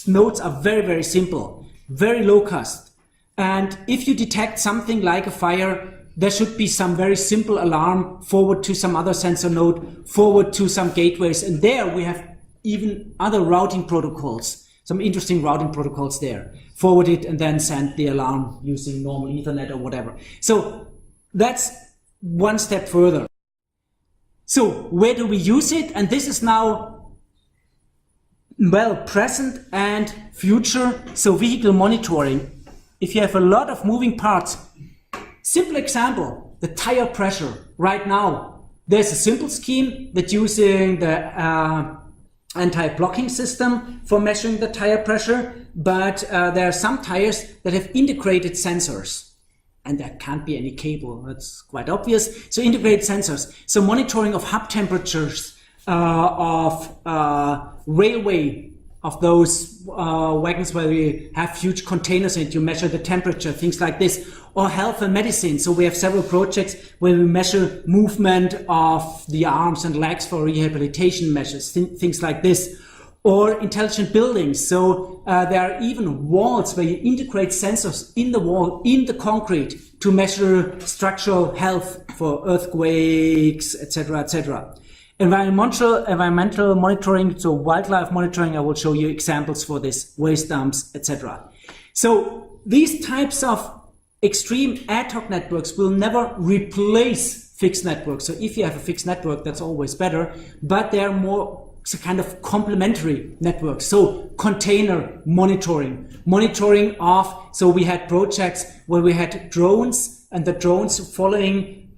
nodes are very simple, very low cost. And if you detect something like a fire, there should be some very simple alarm forward to some other sensor node, forward to some gateways. And there we have even other routing protocols, some interesting routing protocols there. Forward it and then send the alarm using normal Ethernet or whatever. So that's one step further. So where do we use it? And this is now, well, present and future. So vehicle monitoring. If you have a lot of moving parts, simple example, the tire pressure. Right now, there's a simple scheme that using the anti-blocking system for measuring the tire pressure, but there are some tires that have integrated sensors. And there can't be any cable, that's quite obvious. So integrated sensors. So monitoring of hub temperatures, of railway, of those wagons where we have huge containers in it, you measure the temperature, things like this. Or health and medicine. So we have several projects where we measure movement of the arms and legs for rehabilitation measures, things like this. Or intelligent buildings. So there are even walls where you integrate sensors in the wall, in the concrete, to measure structural health for earthquakes, etc. Environmental monitoring, so wildlife monitoring, I will show you examples for this, waste dumps, etc. So these types of extreme ad hoc networks will never replace fixed networks. So if you have a fixed network, that's always better, but they are more kind of complementary networks. So container monitoring of, so we had projects where we had drones, and the drones following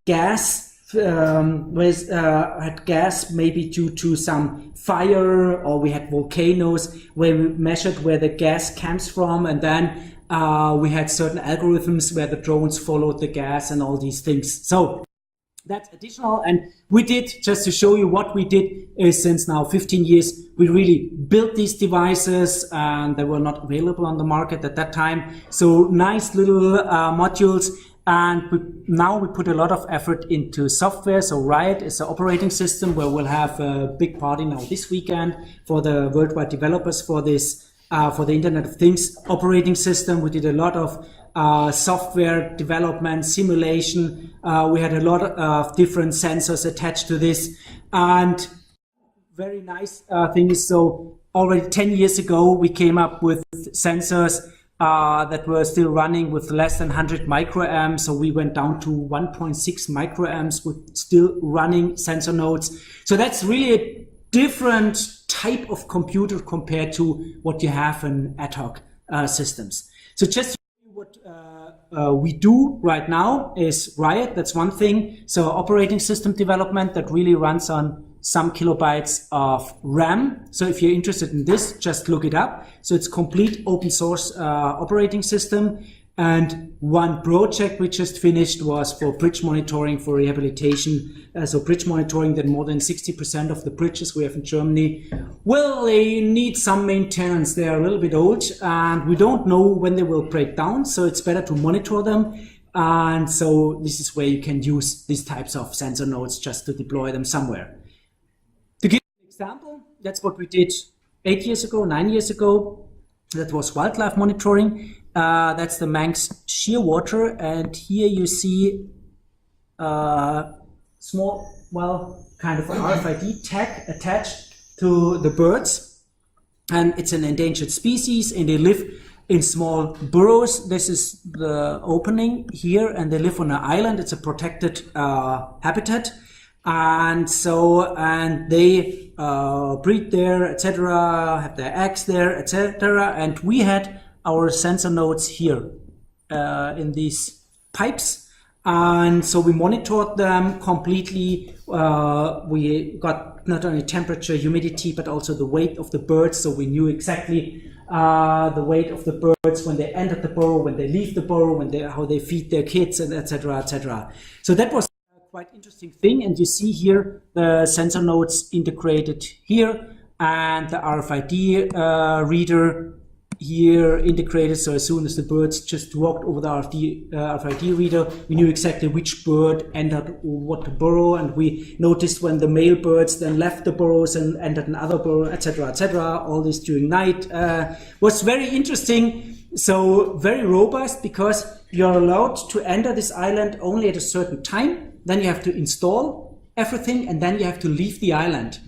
gas had gas maybe due to some fire, or we had volcanoes where we measured where the gas comes from, and then we had certain algorithms where the drones followed the gas and all these things. So that's additional, and we did, just to show you what we did, is since now 15 years, we really built these devices, and they were not available on the market at that time. So nice little modules, and now we put a lot of effort into software. So Riot is the operating system where we'll have a big party now this weekend for the worldwide developers for this, for the Internet of Things operating system. We did a lot of software development, simulation. We had a lot of different sensors attached to this, and very nice thing is, so already 10 years ago we came up with sensors that were still running with less than 100 microamps. So we went down to 1.6 microamps with still running sensor nodes. So that's really a different type of computer compared to what you have in ad hoc systems. So just what we do right now is Riot, that's one thing. So operating system development that really runs on some kilobytes of RAM. So if you're interested in this, just look it up. So it's complete open source operating system. And one project we just finished was for bridge monitoring for rehabilitation. So bridge monitoring, that more than 60% of the bridges we have in Germany, well, they need some maintenance. They are a little bit old and we don't know when they will break down. So it's better to monitor them. And so this is where you can use these types of sensor nodes just to deploy them somewhere. To give an example, that's what we did 8 years ago, 9 years ago. That was wildlife monitoring. That's the Manx shearwater, and here you see small, well, kind of an RFID tag attached to the birds, and it's an endangered species, and they live in small burrows. This is the opening here, and they live on an island. It's a protected habitat, and they breed there, etc., have their eggs there, etc. And we had our sensor nodes here in these pipes. And so we monitored them completely. We got not only temperature, humidity, but also the weight of the birds. So we knew exactly the weight of the birds when they entered the burrow, when they leave the burrow, how they feed their kids, and etc., etc. So that was a quite interesting thing. And you see here the sensor nodes integrated here, and the RFID reader here integrated. So as soon as the birds just walked over the RFID reader, we knew exactly which bird entered what burrow, and we noticed when the male birds then left the burrows and entered another burrow, etc., etc. All this during night was very interesting. So very robust, because you're allowed to enter this island only at a certain time. Then you have to install everything, and then you have to leave the island.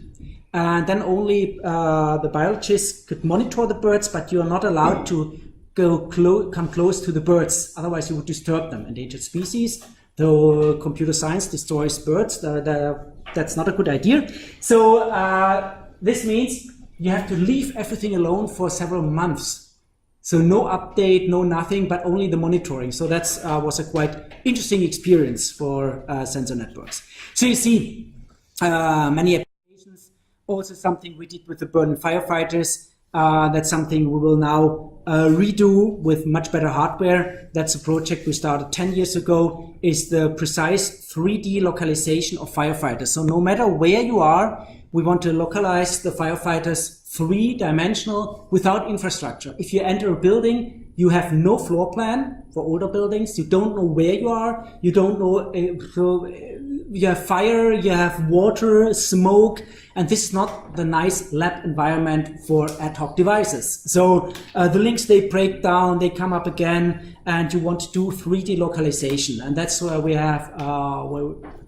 And then only the biologists could monitor the birds, but you are not allowed to come close to the birds. Otherwise, you would disturb them. Endangered species. Though computer science destroys birds, that's not a good idea. So this means you have to leave everything alone for several months. So no update, no nothing, but only the monitoring. So that was a quite interesting experience for sensor networks. So you see many. Also something we did with the burning firefighters. That's something we will now redo with much better hardware. That's a project we started 10 years ago, is the precise 3D localization of firefighters. So no matter where you are, we want to localize the firefighters 3-dimensional without infrastructure. If you enter a building, you have no floor plan for older buildings. You don't know where you are. You don't know, you have fire, you have water, smoke, and this is not the nice lab environment for ad hoc devices. So the links, they break down, they come up again, and you want to do 3D localization. And that's where we have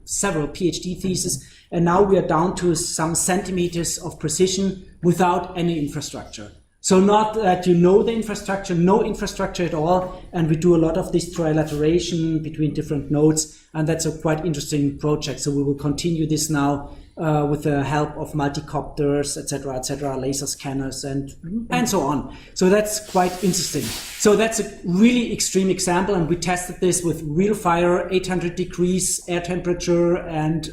several PhD theses. And now we are down to some centimeters of precision without any infrastructure. So not that you know the infrastructure, no infrastructure at all, and we do a lot of this trilateration between different nodes, and that's a quite interesting project. So we will continue this now with the help of multicopters, etc., laser scanners, and so on. So that's quite interesting. So that's a really extreme example, and we tested this with real fire, 800 degrees air temperature, and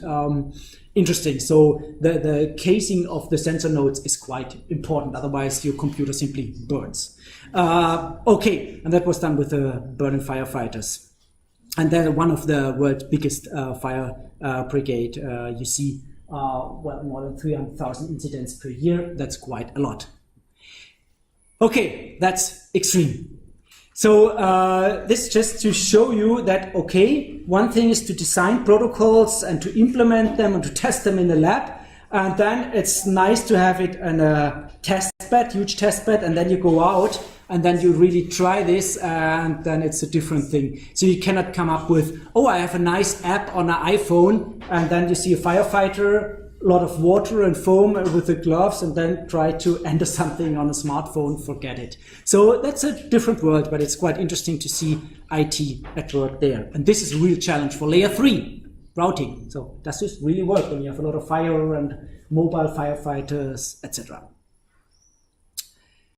interesting. So the casing of the sensor nodes is quite important. Otherwise, your computer simply burns. Okay, and that was done with the burning firefighters. And they're one of the world's biggest fire brigade. You see, well, more than 300,000 incidents per year. That's quite a lot. Okay, that's extreme. So this is just to show you that, okay, one thing is to design protocols and to implement them and to test them in the lab. And then it's nice to have it in a test bed, huge test bed, and then you go out and then you really try this, and then it's a different thing. So you cannot come up with, oh, I have a nice app on an iPhone, and then you see a firefighter, a lot of water and foam with the gloves, and then try to enter something on a smartphone, forget it. So that's a different world, but it's quite interesting to see IT at work there. And this is a real challenge for layer 3 routing. So does this really work when you have a lot of fire and mobile firefighters, etc.?